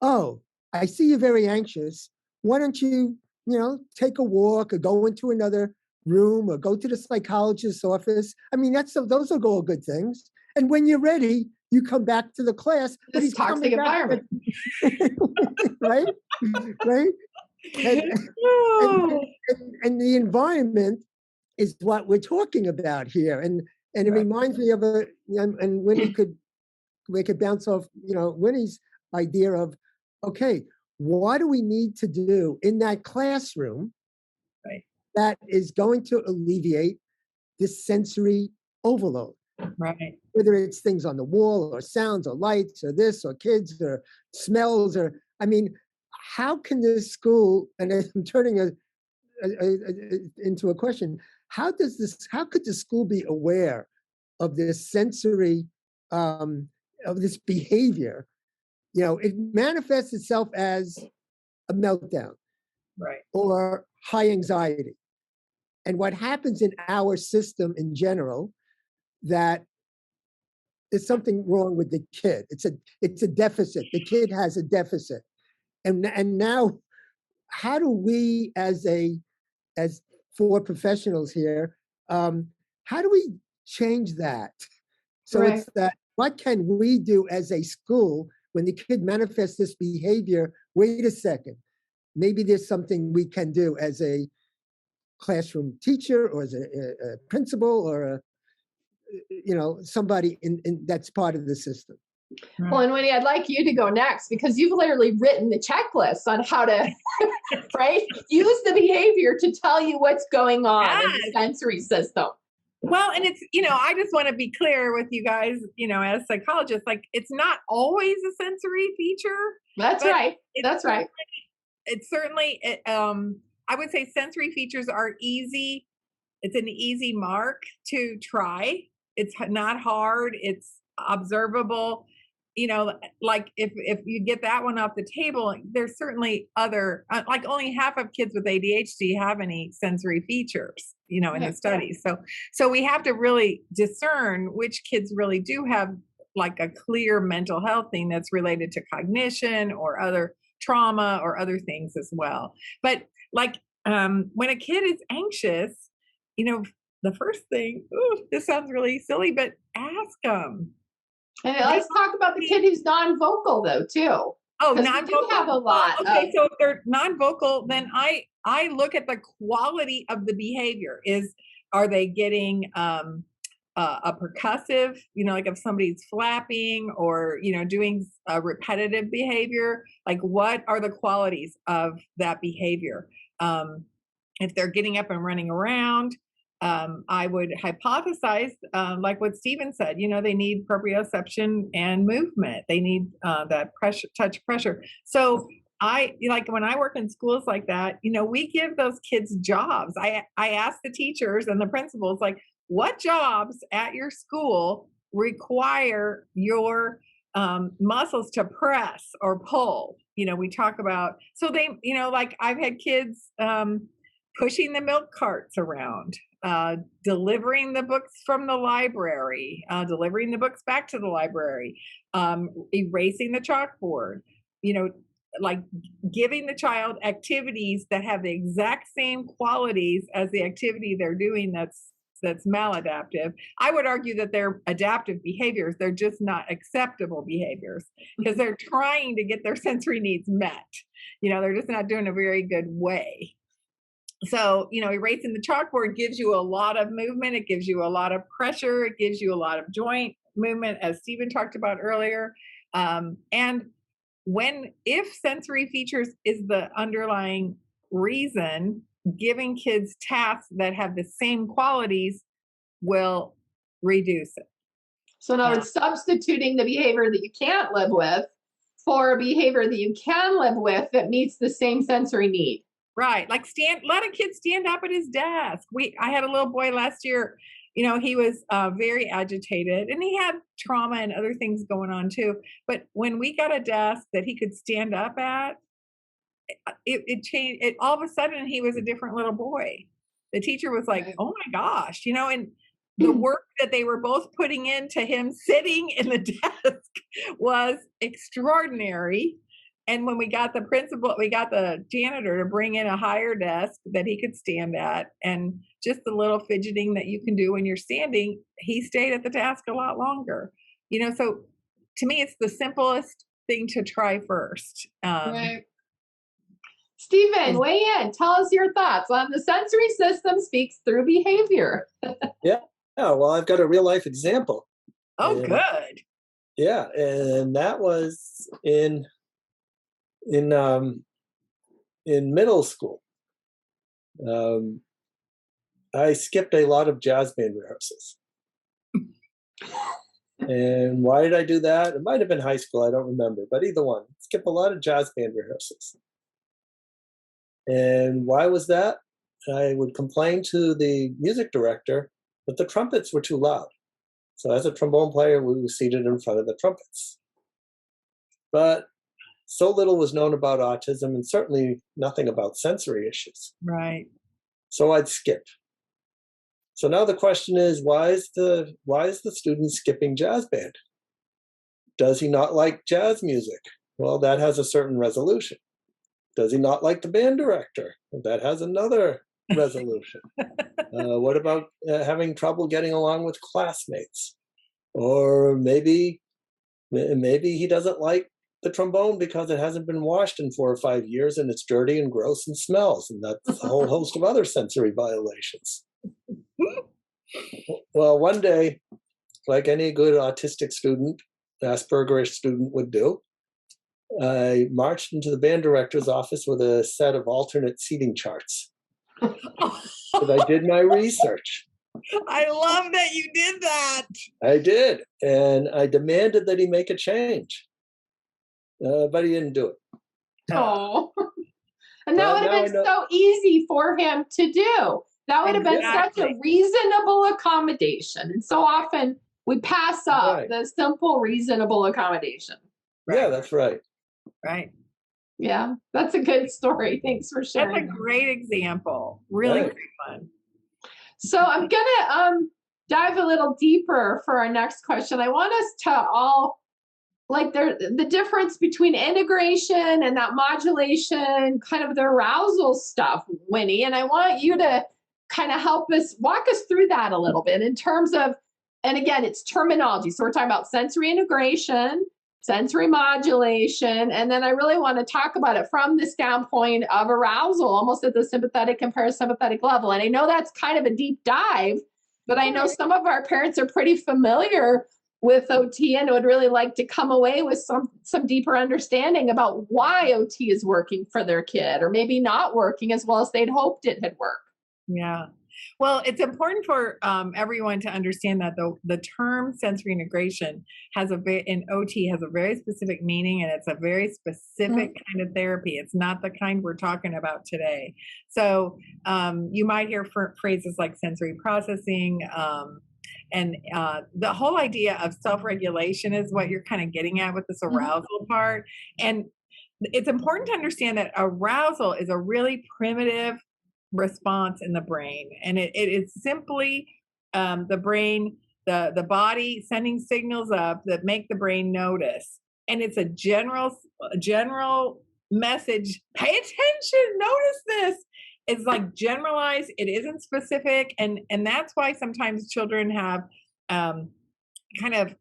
oh, I see you're very anxious. Why don't you, take a walk or go into another room or go to the psychologist's office? I mean, those are all good things. And when you're ready, you come back to the class. But he's toxic environment. Right? Right? And the environment is what we're talking about here. And it reminds me of and Winnie we could bounce off, Winnie's idea of, okay, what do we need to do in that classroom that is going to alleviate this sensory overload? Right. Whether it's things on the wall or sounds or lights or this or kids or smells how can this school, and I'm turning into a question, how could the school be aware of this sensory, of this behavior? It manifests itself as a meltdown, or high anxiety. And what happens in our system in general, that there's something wrong with the kid. It's a deficit. The kid has a deficit. And now, how do we, as four professionals here, how do we change that? So it's that, what can we do as a school when the kid manifests this behavior? Wait a second, maybe there's something we can do as a classroom teacher or as a principal or somebody in that's part of the system. Well, and Winnie, I'd like you to go next because you've literally written the checklist on how to, use the behavior to tell you what's going on in the sensory system. Well, and it's, I just want to be clear with you guys, as psychologists, it's not always a sensory feature. That's right. That's right. It's certainly, I would say sensory features are easy. It's an easy mark to try. It's not hard. It's observable. If you get that one off the table, there's certainly other, only half of kids with ADHD have any sensory features, in the studies. So we have to really discern which kids really do have a clear mental health thing that's related to cognition or other trauma or other things as well. But when a kid is anxious, the first thing, this sounds really silly, but ask them. And let's talk about the kid who's non-vocal though too. Oh, non-vocal. We do have a lot. Okay, so if they're non-vocal, then I look at the quality of the behavior. Are they getting a percussive? If somebody's flapping or doing a repetitive behavior. What are the qualities of that behavior? If they're getting up and running around. I would hypothesize, like what Stephen said, they need proprioception and movement. They need that touch pressure. So when I work in schools like that, we give those kids jobs. I ask the teachers and the principals, what jobs at your school require your muscles to press or pull. We talk about, so they, like I've had kids pushing the milk carts around, delivering the books from the library, delivering the books back to the library, erasing the chalkboard, like giving the child activities that have the exact same qualities as the activity they're doing that's maladaptive. I would argue that they're adaptive behaviors. They're just not acceptable behaviors because they're trying to get their sensory needs met. They're just not doing a very good way. So, erasing the chalkboard gives you a lot of movement. It gives you a lot of pressure. It gives you a lot of joint movement, as Stephen talked about earlier. And if sensory features is the underlying reason, giving kids tasks that have the same qualities will reduce it. So in other words, substituting the behavior that you can't live with for a behavior that you can live with that meets the same sensory need. Right. Like let a kid stand up at his desk. I had a little boy last year, he was very agitated and he had trauma and other things going on too. But when we got a desk that he could stand up at, it changed. It all of a sudden he was a different little boy. The teacher was like, "Oh my gosh," and the work that they were both putting into him sitting in the desk was extraordinary. And when we got the janitor to bring in a higher desk that he could stand at, and just the little fidgeting that you can do when you're standing, he stayed at the desk a lot longer. So to me, it's the simplest thing to try first. Right. Stephen, weigh in. Tell us your thoughts on the sensory system speaks through behavior. Yeah. Well, I've got a real life example. Oh, good. Yeah, and that was in middle school. I skipped a lot of jazz band rehearsals. And why did I do that? It might have been high school, I don't remember, but either one. Skip a lot of jazz band rehearsals. And why was that? I would complain to the music director that the trumpets were too loud. So as a trombone player, we were seated in front of the trumpets. But so little was known about autism and certainly nothing about sensory issues. Right. So I'd skip. So now the question is, why is the student skipping jazz band? Does he not like jazz music? Well, that has a certain resolution. Does he not like the band director? Well, that has another resolution. What about having trouble getting along with classmates? Or maybe he doesn't like the trombone because it hasn't been washed in 4 or 5 years and it's dirty and gross and smells, and that's a whole host of other sensory violations. Well, one day, like any good autistic student, Aspergerish student would do, I marched into the band director's office with a set of alternate seating charts. But I did my research. I love that you did that. I did. And I demanded that he make a change. But he didn't do it. Oh. And that would have been so easy for him to do. That would have been such a reasonable accommodation. And so often we pass up the simple, reasonable accommodation. Right. Yeah, that's right. Right. Yeah, that's a good story. Thanks for sharing. That's a great example. Really great one. So I'm going to dive a little deeper for our next question. I want us to all, the difference between integration and that modulation, kind of the arousal stuff, Winnie. And I want you to kind of walk us through that a little bit in terms of, and again, it's terminology. So we're talking about sensory integration, sensory modulation, and then I really want to talk about it from the standpoint of arousal, almost at the sympathetic and parasympathetic level. And I know that's kind of a deep dive, but I know some of our parents are pretty familiar with OT and would really like to come away with some deeper understanding about why OT is working for their kid, or maybe not working as well as they'd hoped it had worked. Yeah. Well, it's important for everyone to understand that the term sensory integration in OT has a very specific meaning, and it's a very specific kind of therapy. It's not the kind we're talking about today. So you might hear phrases like sensory processing, And the whole idea of self-regulation is what you're kind of getting at with this arousal part. And it's important to understand that arousal is a really primitive response in the brain. And it is simply the brain, the body sending signals up that make the brain notice. And it's a general message. Pay attention, notice this. It's like generalized, it isn't specific. And that's why sometimes children have kind of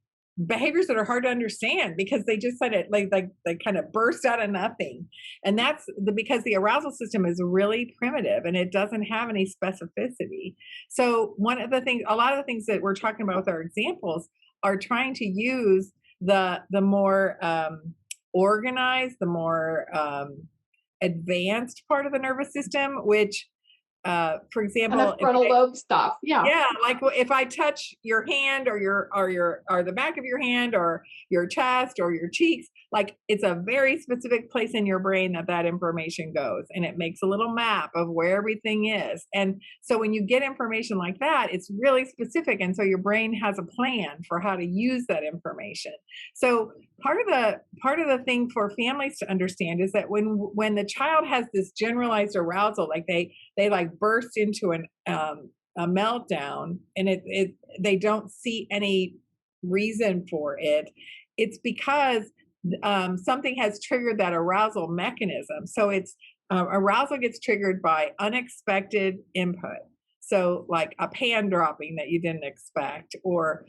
behaviors that are hard to understand because they just said it like they kind of burst out of nothing. And that's because the arousal system is really primitive and it doesn't have any specificity. So a lot of the things that we're talking about with our examples are trying to use the more organized, the more advanced part of the nervous system, which for example, kind of frontal lobe stuff. Yeah, like if I touch your hand or the back of your hand or your chest or your cheeks, like it's a very specific place in your brain that information goes, and it makes a little map of where everything is. And so when you get information like that, it's really specific, and so your brain has a plan for how to use that information. So part of the thing for families to understand is that when the child has this generalized arousal, like they like burst into a meltdown, and they don't see any reason for it. It's because something has triggered that arousal mechanism. So it's arousal gets triggered by unexpected input. So like a pan dropping that you didn't expect, or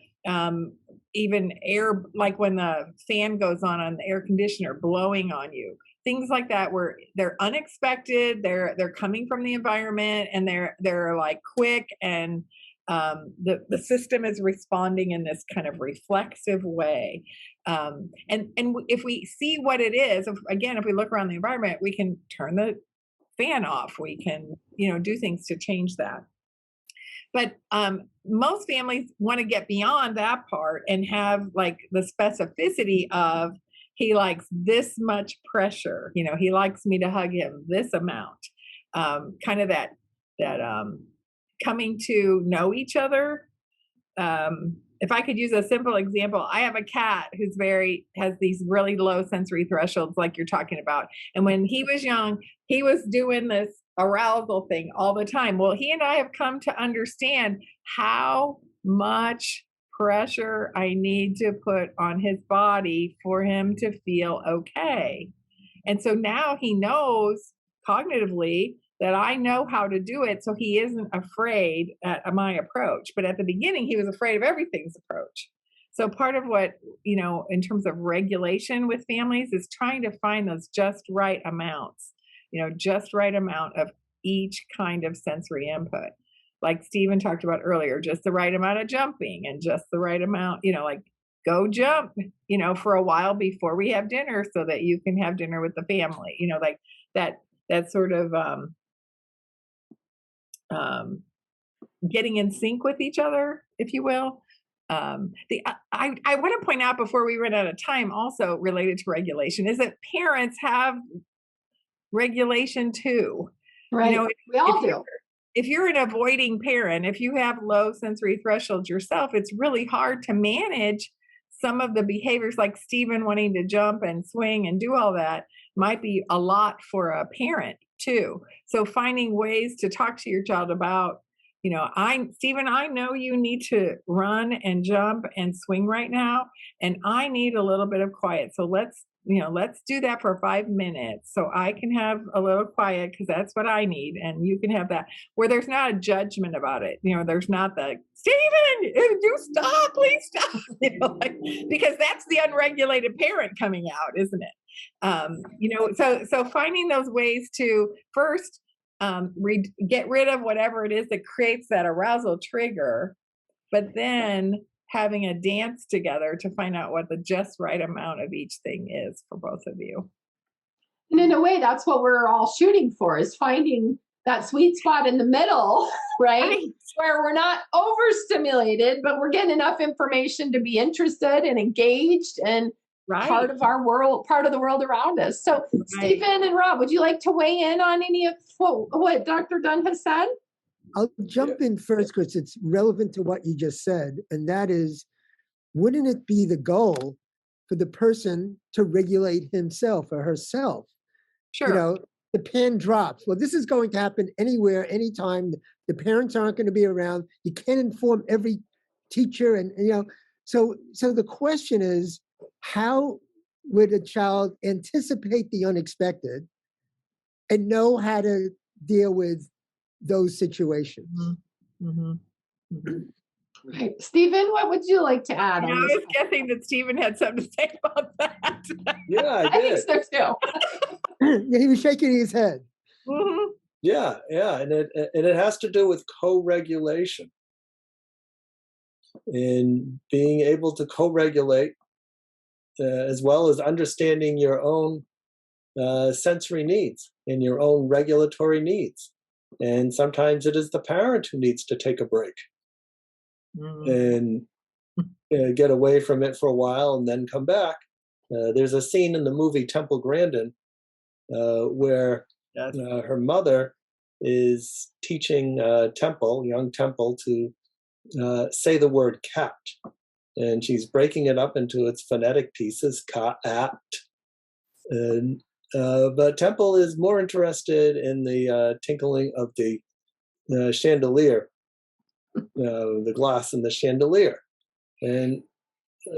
even air, like when the fan goes on the air conditioner blowing on you. Things like that where they're unexpected, they're coming from the environment, and they're like quick, and the system is responding in this kind of reflexive way. And if we see what it is, if we look around the environment, we can turn the fan off. We can, do things to change that. But most families want to get beyond that part and have like the specificity of, he likes this much pressure. He likes me to hug him this amount. Kind of that coming to know each other. If I could use a simple example, I have a cat who's has these really low sensory thresholds, like you're talking about. And when he was young, he was doing this arousal thing all the time. Well, he and I have come to understand how much pressure I need to put on his body for him to feel okay. And so now he knows cognitively that I know how to do it, so he isn't afraid at my approach. But at the beginning, he was afraid of everything's approach. So part of what, in terms of regulation with families is trying to find those just right amounts, just right amount of each kind of sensory input. Like Stephen talked about earlier, just the right amount of jumping and just the right amount, like go jump, for a while before we have dinner so that you can have dinner with the family, like that sort of getting in sync with each other, if you will. I want to point out before we run out of time, also related to regulation, is that parents have regulation too. Right. We all do. If you're an avoiding parent, if you have low sensory thresholds yourself, it's really hard to manage some of the behaviors, like Stephen wanting to jump and swing and do all that might be a lot for a parent too. So finding ways to talk to your child about, Stephen, I know you need to run and jump and swing right now, and I need a little bit of quiet. So let's do that for 5 minutes so I can have a little quiet, because that's what I need, and you can have that, where there's not a judgment about it. There's not the, Stephen, you stop, please stop, because that's the unregulated parent coming out, isn't it? So finding those ways to first get rid of whatever it is that creates that arousal trigger, but then having a dance together to find out what the just right amount of each thing is for both of you. And in a way, that's what we're all shooting for, is finding that sweet spot in the middle, right? Where we're not overstimulated, but we're getting enough information to be interested and engaged and part of our world, part of the world around us. So Stephen and Rob, would you like to weigh in on any of what Dr. Dunn has said? I'll jump in first because it's relevant to what you just said. And that is, wouldn't it be the goal for the person to regulate himself or herself? Sure. You know, the pen drops. Well, this is going to happen anywhere, anytime. The parents aren't going to be around. You can't inform every teacher. And, you know, so the question is, how would a child anticipate the unexpected and know how to deal with those situations? Mm-hmm. Mm-hmm. Right. Stephen, what would you like to add I on this? was guessing that Stephen had something to say about that. Yeah, I I did. think so too. Yeah, he was shaking his head. Mm-hmm. Yeah, and it has to do with co-regulation and being able to co-regulate, as well as understanding your own sensory needs and your own regulatory needs. And sometimes it is the parent who needs to take a break and get away from it for a while and then come back. There's a scene in the movie Temple Grandin where her mother is teaching young Temple, to say the word cat. And she's breaking it up into its phonetic pieces, cat. And but Temple is more interested in the tinkling of the chandelier, the glass in the chandelier. And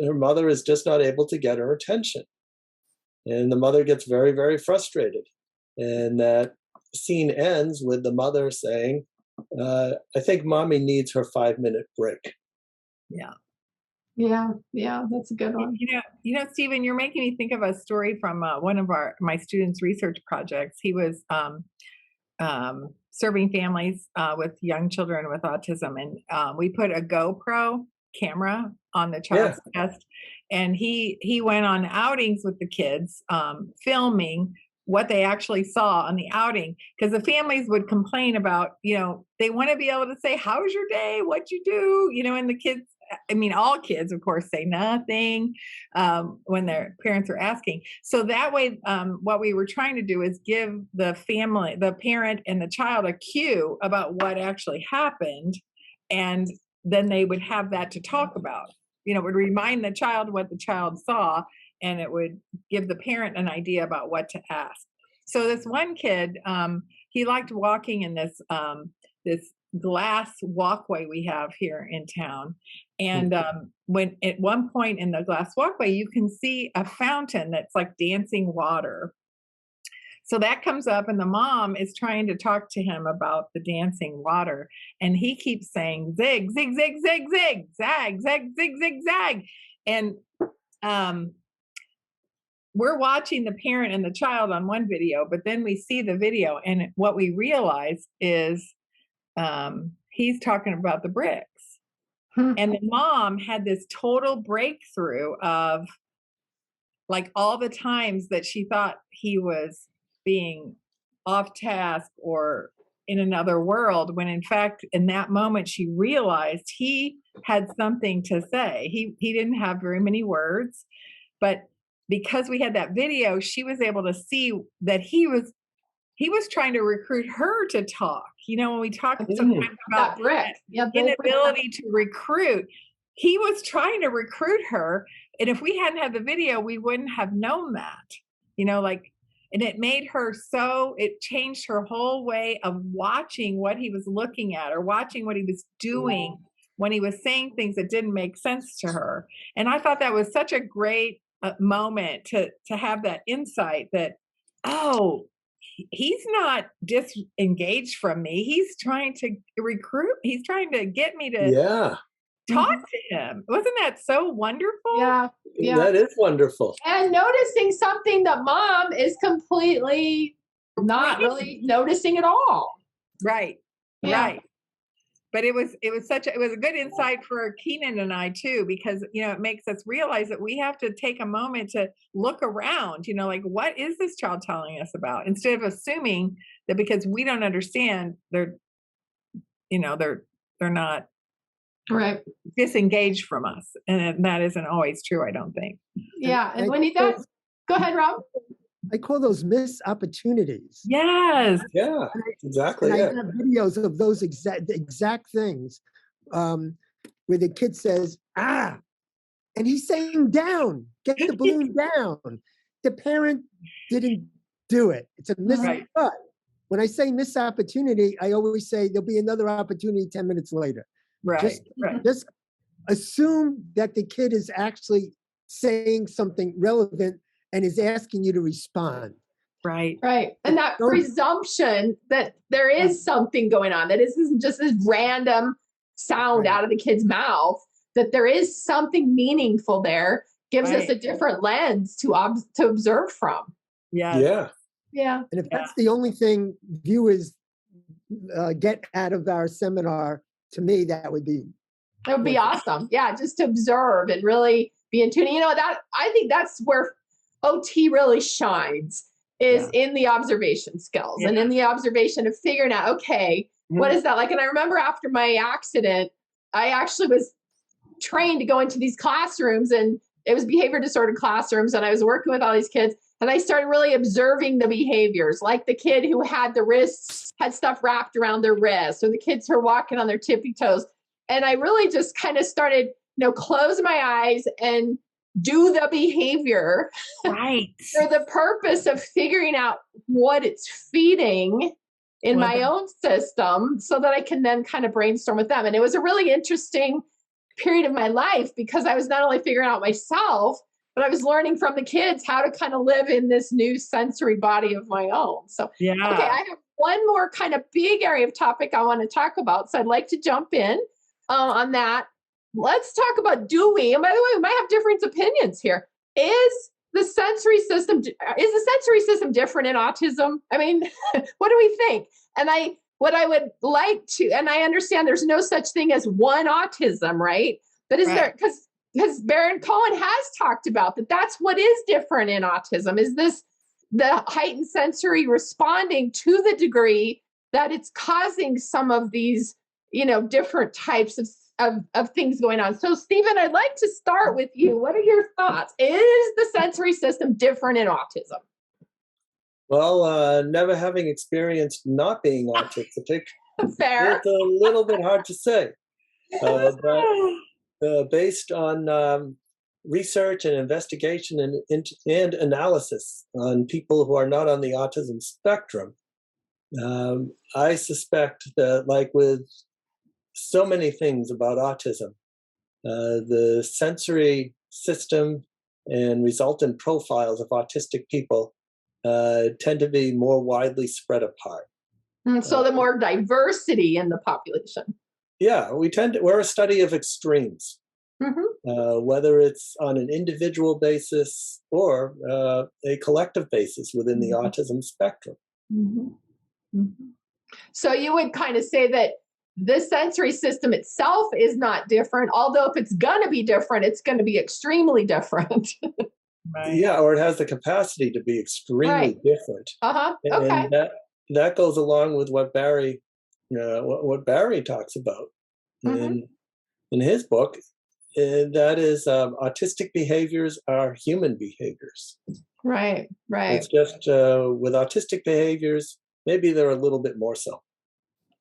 her mother is just not able to get her attention. And the mother gets very, very frustrated. And that scene ends with the mother saying, I think mommy needs her 5-minute break. Yeah. Yeah, that's a good one. You know, Stephen, you're making me think of a story from one of my students' research projects. He was serving families with young children with autism, and we put a GoPro camera on the child's chest, and he went on outings with the kids, filming what they actually saw on the outing, because the families would complain about, you know, they want to be able to say, how was your day, what'd you do, you know, and the kids, I mean, all kids, of course, say nothing when their parents are asking. So that way, what we were trying to do is give the family, the parent and the child, a cue about what actually happened. And then they would have that to talk about. You know, it would remind the child what the child saw, and it would give the parent an idea about what to ask. So this one kid, he liked walking in this glass walkway we have here in town. And when at one point in the glass walkway, you can see a fountain that's like dancing water. So that comes up, and the mom is trying to talk to him about the dancing water. And he keeps saying, zig, zig, zig, zig, zig, zag, zag, zig, zig, zag. And we're watching the parent and the child on one video, but then we see the video, and what we realize is he's talking about the bricks. And the mom had this total breakthrough of like all the times that she thought he was being off task or in another world, when in fact, in that moment, she realized he had something to say. He didn't have very many words, but because we had that video, she was able to see that he was trying to recruit her to talk. You know, when we talk sometimes about inability to recruit, he was trying to recruit her. And if we hadn't had the video, we wouldn't have known that, you know, like, and it made her it changed her whole way of watching what he was looking at or watching what he was doing when he was saying things that didn't make sense to her. And I thought that was such a great moment to have that insight that, oh, he's not disengaged from me. He's trying to recruit. He's trying to get me to talk to him. Wasn't that so wonderful? Yeah. That is wonderful. And noticing something that mom is completely not really noticing at all. Right. Yeah. Right. But it was a good insight for Keenan and I too, because, you know, it makes us realize that we have to take a moment to look around, you know, like, what is this child telling us about? Instead of assuming that because we don't understand, they're not disengaged from us. And that isn't always true, I don't think. Yeah. And when he does, go ahead, Rob. I call those missed opportunities. Yes. Yeah, exactly. And I Yeah. have videos of those exact things, where the kid says, "Ah," and he's saying down, get the balloon down. The parent didn't do it. It's a miss. Right. But when I say missed opportunity, I always say there'll be another opportunity 10 minutes later. Right. Just assume that the kid is actually saying something relevant and is asking you to respond. Right. Right. And that presumption that there is something going on, that isn't just this random sound out of the kid's mouth, that there is something meaningful there, gives us a different lens to observe from. Yeah. Yeah. And if that's the only thing viewers get out of our seminar, to me, that would be awesome. Yeah, just to observe and really be in tune. You know, that I think that's where OT really shines, is in the observation skills and in the observation of figuring out, okay, what is that like? And I remember after my accident, I actually was trained to go into these classrooms, and it was behavior disorder classrooms, and I was working with all these kids, and I started really observing the behaviors, like the kid who had the wrists, had stuff wrapped around their wrists, or the kids who are walking on their tippy toes. And I really just kind of started, close my eyes and do the behavior Right. for the purpose of figuring out what it's feeding in my own system, so that I can then kind of brainstorm with them. And it was a really interesting period of my life, because I was not only figuring out myself, but I was learning from the kids how to kind of live in this new sensory body of my own. So, okay, I have one more kind of big area of topic I want to talk about. So I'd like to jump in on that. Let's talk about, do we, and by the way, we might have different opinions here. Is the sensory system different in autism? I mean, what do we think? And what I would like to, and I understand there's no such thing as one autism, right? But is there, because Baron Cohen has talked about that, that's what is different in autism, is this, the heightened sensory responding to the degree that it's causing some of these, different types of things going on. So Stephen, I'd like to start with you. What are your thoughts? Is the sensory system different in autism? Well, never having experienced not being autistic, Fair. it's a little bit hard to say. But based on research and investigation and analysis on people who are not on the autism spectrum, I suspect that, like with so many things about autism, the sensory system and resultant profiles of autistic people tend to be more widely spread apart. So the more diversity in the population. Yeah, we're a study of extremes, whether it's on an individual basis or a collective basis within the autism spectrum. So you would kind of say that the sensory system itself is not different, although if it's going to be different, it's going to be extremely different. Yeah, or it has the capacity to be extremely different. Okay. And that goes along with what Barry talks about in his book. And that is, autistic behaviors are human behaviors. Right. It's just with autistic behaviors, maybe they're a little bit more so.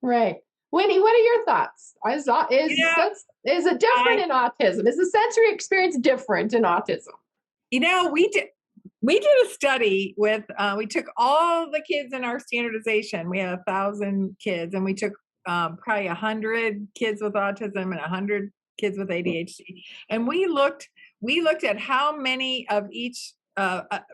Right. Winnie, what are your thoughts? Is it different in autism? Is the sensory experience different in autism? We did a study with, we took all the kids in our standardization. We had 1,000 kids, and we took probably 100 kids with autism and 100 kids with ADHD. And we looked at how many of each,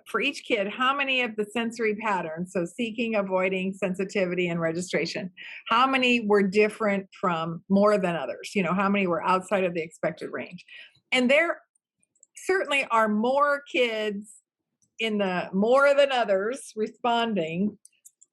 for each kid, how many of the sensory patterns, so seeking, avoiding, sensitivity, and registration, how many were different from more than others? How many were outside of the expected range? And there certainly are more kids in the more than others responding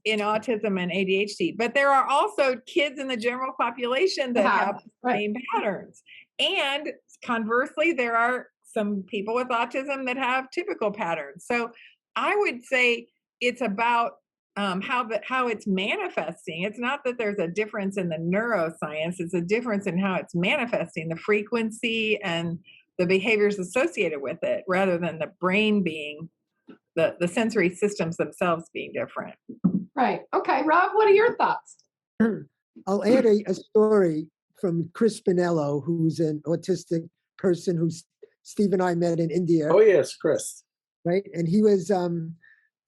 in autism and ADHD, but there are also kids in the general population that have the same patterns. And conversely, there are some people with autism that have typical patterns. So I would say it's about how it's manifesting. It's not that there's a difference in the neuroscience, it's a difference in how it's manifesting, the frequency and the behaviors associated with it, rather than the brain being the sensory systems themselves being different. Right. Okay, Rob, what are your thoughts? I'll add a story from Chris Spinello, who's an autistic person who Steve and I met in India. Oh yes, Chris. Right, and he was, and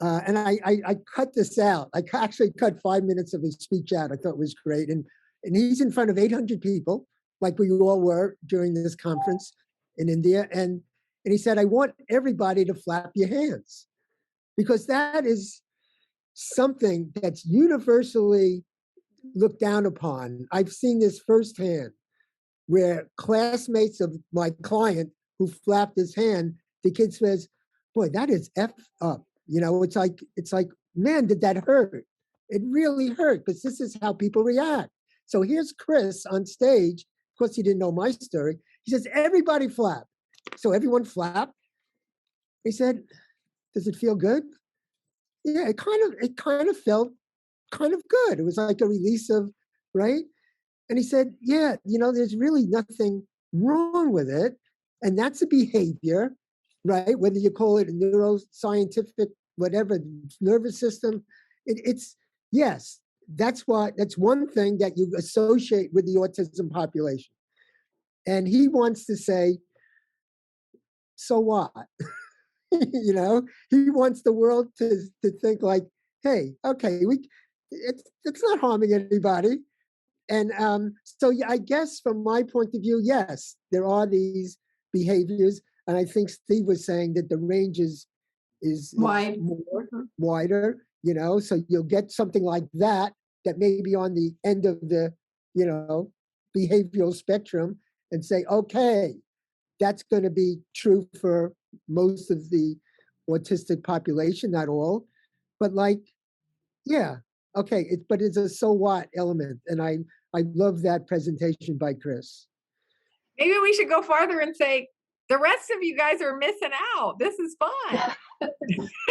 I cut this out. I actually cut 5 minutes of his speech out. I thought it was great, and he's in front of 800 people, like we all were during this conference in India, and he said, "I want everybody to flap your hands, because that is something that's universally looked down upon. I've seen this firsthand, where classmates of my client who flapped his hand, the kid says, 'Boy, that is F up.' You know, it's like, man, did that hurt? It really hurt, because this is how people react." So here's Chris on stage. Of course, he didn't know my story. He says, "Everybody flap." So everyone flapped. He said, "Does it feel good?" Yeah, it kind of felt kind of good. It was like a release of, right? And he said, "Yeah, you know, there's really nothing wrong with it. And that's a behavior, right? Whether you call it a neuroscientific, whatever, nervous system, it's, yes, that's one thing that you associate with the autism population." And he wants to say, so what? You know, he wants the world to think like, hey, okay, it's not harming anybody. And so yeah, I guess from my point of view, yes, there are these behaviors. And I think Steve was saying that the range is Wide. more wider, you know, so you'll get something like that may be on the end of the, you know, behavioral spectrum, and say, okay, that's going to be true for most of the autistic population, not all, but like, yeah, okay, but it's a so what element. And I love that presentation by Chris. Maybe we should go farther and say, the rest of you guys are missing out. This is fun.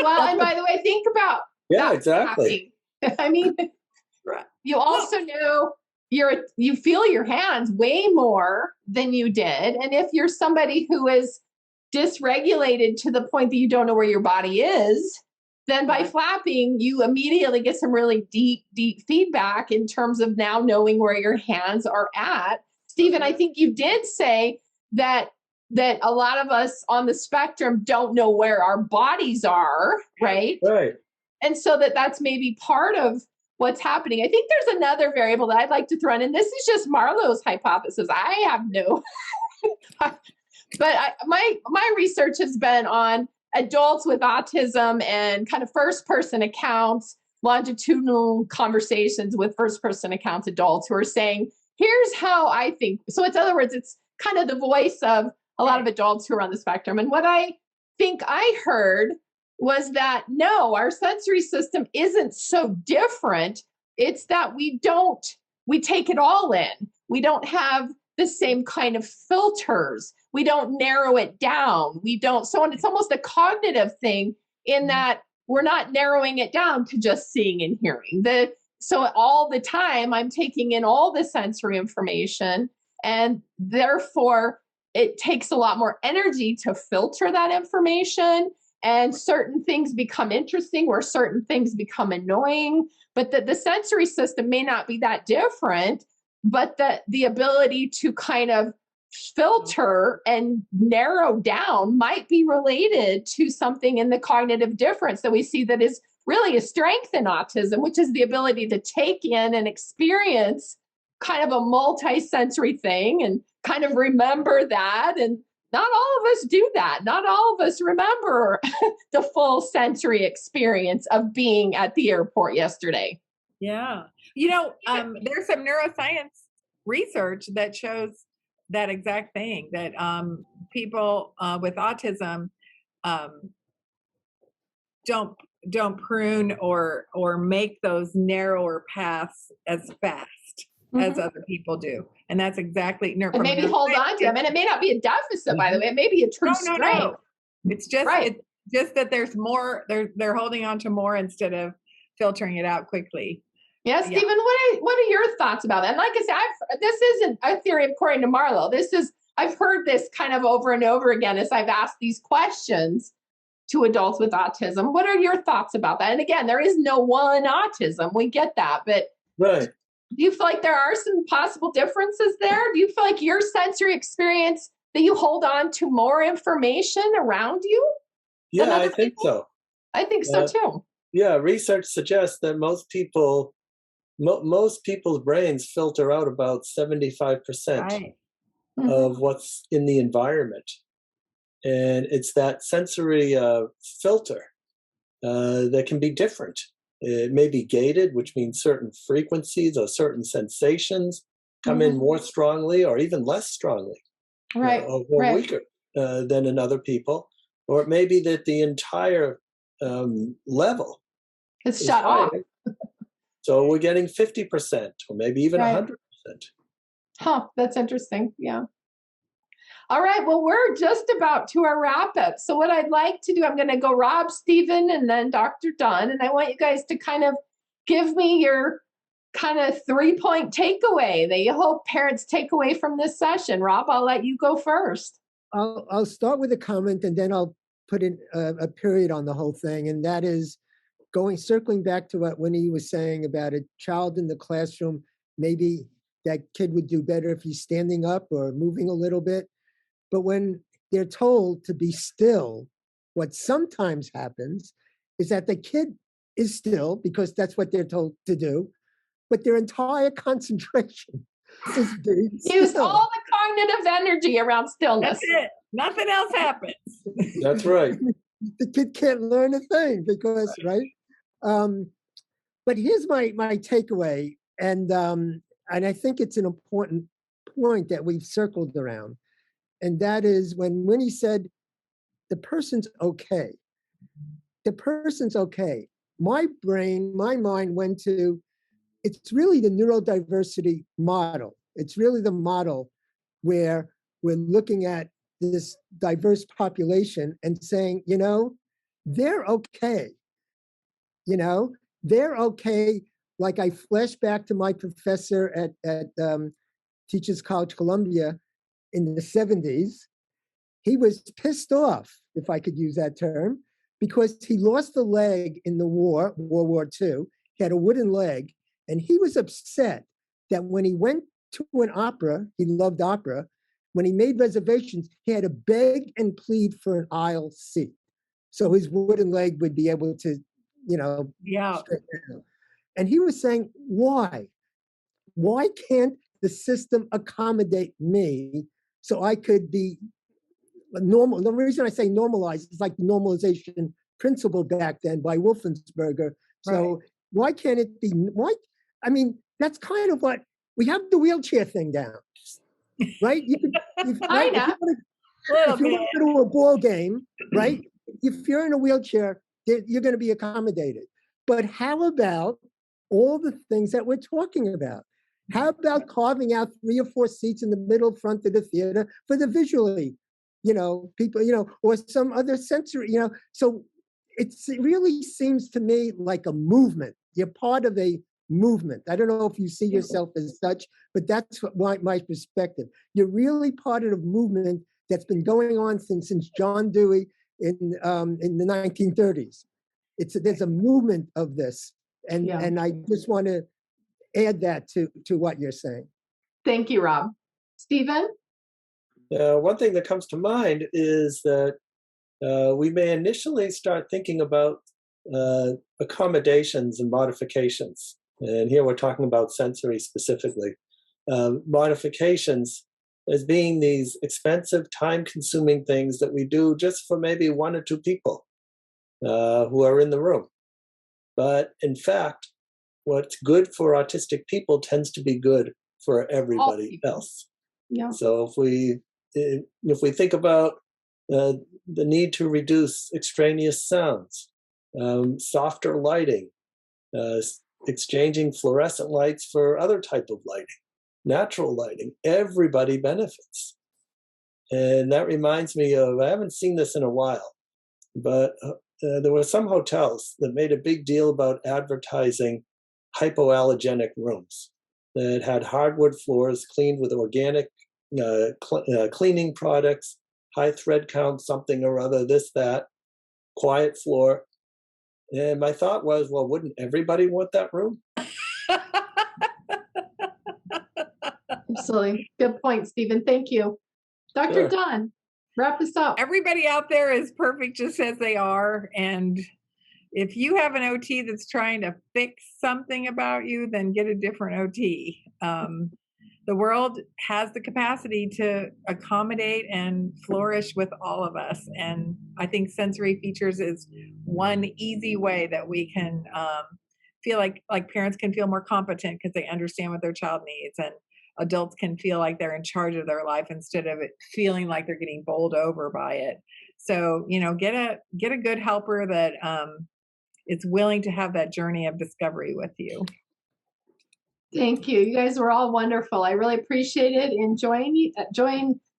Well, and by the way, think about Yeah, exactly. I mean, you also know you feel your hands way more than you did. And if you're somebody who is dysregulated to the point that you don't know where your body is, then by flapping, you immediately get some really deep feedback in terms of now knowing where your hands are at. Stephen, I think you did say that a lot of us on the spectrum don't know where our bodies are, right? Right. And so that's maybe part of what's happening. I think there's another variable that I'd like to throw in, and this is just Marlowe's hypothesis. I have no, but my research has been on adults with autism and kind of first-person accounts, longitudinal conversations with first-person accounts adults who are saying, here's how I think. So in other words, it's kind of the voice of a lot of adults who are on the spectrum. And what I think I heard was that, no, our sensory system isn't so different. It's that we take it all in. We don't have the same kind of filters. We don't narrow it down. So it's almost a cognitive thing in that we're not narrowing it down to just seeing and hearing. So all the time I'm taking in all the sensory information, and therefore it takes a lot more energy to filter that information. And certain things become interesting where certain things become annoying, but the sensory system may not be that different, but the ability to kind of filter and narrow down might be related to something in the cognitive difference that we see that is really a strength in autism, which is the ability to take in and experience kind of a multi-sensory thing and kind of remember that. And not all of us do that. Not all of us remember the full sensory experience of being at the airport yesterday. Yeah. You know, there's some neuroscience research that shows that exact thing, that people with autism don't prune or make those narrower paths as fast as other people do. And that's exactly, and maybe hold on to them. And it may not be a deficit, by the way. It may be a true strength. No. It's just, it's just that there's more, they're holding on to more instead of filtering it out quickly. Yeah, Stephen, what are your thoughts about that? And like I said, this isn't a theory according to Marlowe. I've heard this kind of over and over again as I've asked these questions. to adults with autism. What are your thoughts about that? And again, there is no one autism. We get that. But Right. do you feel like there are some possible differences there? Do you feel like your sensory experience, that you hold on to more information around you? Yeah, I think so. I think so too. Yeah, research suggests that most people's brains filter out about 75% Right. of what's in the environment. And it's that sensory filter that can be different. It may be gated, which means certain frequencies or certain sensations come in more strongly or even less strongly, Right. or Right. weaker than in other people. Or it may be that the entire level It's is shut off. higher. So we're getting 50% or maybe even Right. 100%. Huh, that's interesting. Yeah. All right. Well, we're just about to our wrap up. So what I'd like to do, I'm going to go Rob, Stephen, and then Dr. Dunn. And I want you guys to kind of give me your kind of 3-point takeaway that you hope parents take away from this session. Rob, I'll let you go first. I'll start with a comment and then I'll put in a period on the whole thing. And that is circling back to what Winnie was saying about a child in the classroom. Maybe that kid would do better if he's standing up or moving a little bit. But when they're told to be still, what sometimes happens is that the kid is still because that's what they're told to do, but their entire concentration is being Use still. all the cognitive energy around stillness. That's it. Nothing else happens. That's right. The kid can't learn a thing because, right? But here's my takeaway, and I think it's an important point that we've circled around, and that is when Winnie said, the person's okay. The person's okay. My mind went to, it's really the neurodiversity model. It's really the model where we're looking at this diverse population and saying, they're okay. They're okay. Like I flash back to my professor at Teachers College Columbia in the 70s. He was pissed off, if I could use that term, because he lost a leg in the World War II. He had a wooden leg, and he was upset that when he went to an opera, he loved opera, when he made reservations, he had to beg and plead for an aisle seat. So his wooden leg would be able to, Yeah. straighten out. And he was saying, why? Why can't the system accommodate me so I could be normal? The reason I say normalized is like the normalization principle back then by Wolfensberger. So why can't it be? That's kind of what we have the wheelchair thing down, right? You could, I know. if you want to go to a ball game, right? If you're in a wheelchair, you're going to be accommodated. But how about all the things that we're talking about? How about carving out 3 or 4 seats in the middle front of the theater for the visually, people, or some other sensory, So it really seems to me like a movement. You're part of a movement. I don't know if you see yourself as such, but that's my perspective. You're really part of a movement that's been going on since John Dewey in the 1930s. There's a movement of this, and I just want to add that to what you're saying. Thank you, Rob. Stephen? One thing that comes to mind is that we may initially start thinking about accommodations and modifications. And here we're talking about sensory specifically. Modifications as being these expensive, time-consuming things that we do just for maybe 1 or 2 people who are in the room. But in fact, what's good for autistic people tends to be good for everybody else. Yeah. So if we think about the need to reduce extraneous sounds, softer lighting, exchanging fluorescent lights for other type of lighting, natural lighting, everybody benefits. And that reminds me of, I haven't seen this in a while, but there were some hotels that made a big deal about advertising hypoallergenic rooms that had hardwood floors cleaned with organic cleaning products, high thread count, something or other, this, that, quiet floor. And my thought was, well, wouldn't everybody want that room? Absolutely. Good point, Stephen. Thank you. Dr. Sure. Dunn, wrap us up. Everybody out there is perfect just as they are. And if you have an OT that's trying to fix something about you, then get a different OT. The world has the capacity to accommodate and flourish with all of us. And I think sensory features is one easy way that we can feel like parents can feel more competent because they understand what their child needs, and adults can feel like they're in charge of their life instead of it feeling like they're getting bowled over by it. So, get a good helper that is willing to have that journey of discovery with you. Thank you. You guys were all wonderful. I really appreciated enjoying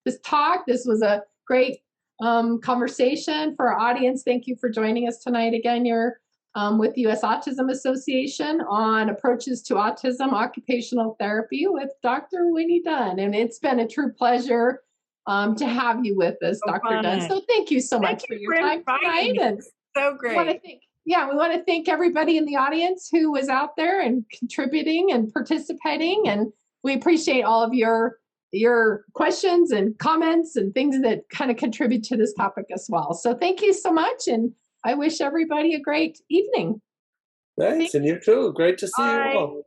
this talk. This was a great conversation for our audience. Thank you for joining us tonight. Again, you're with the U.S. Autism Association on approaches to autism, occupational therapy with Dr. Winnie Dunn. And it's been a true pleasure to have you with us, Dr. Dunn. So thank you so much for your time tonight. And so great. we want to thank everybody in the audience who was out there and contributing and participating. And we appreciate all of your questions and comments and things that kind of contribute to this topic as well. So thank you so much. And I wish everybody a great evening. Thanks. And you too. Great to see you all.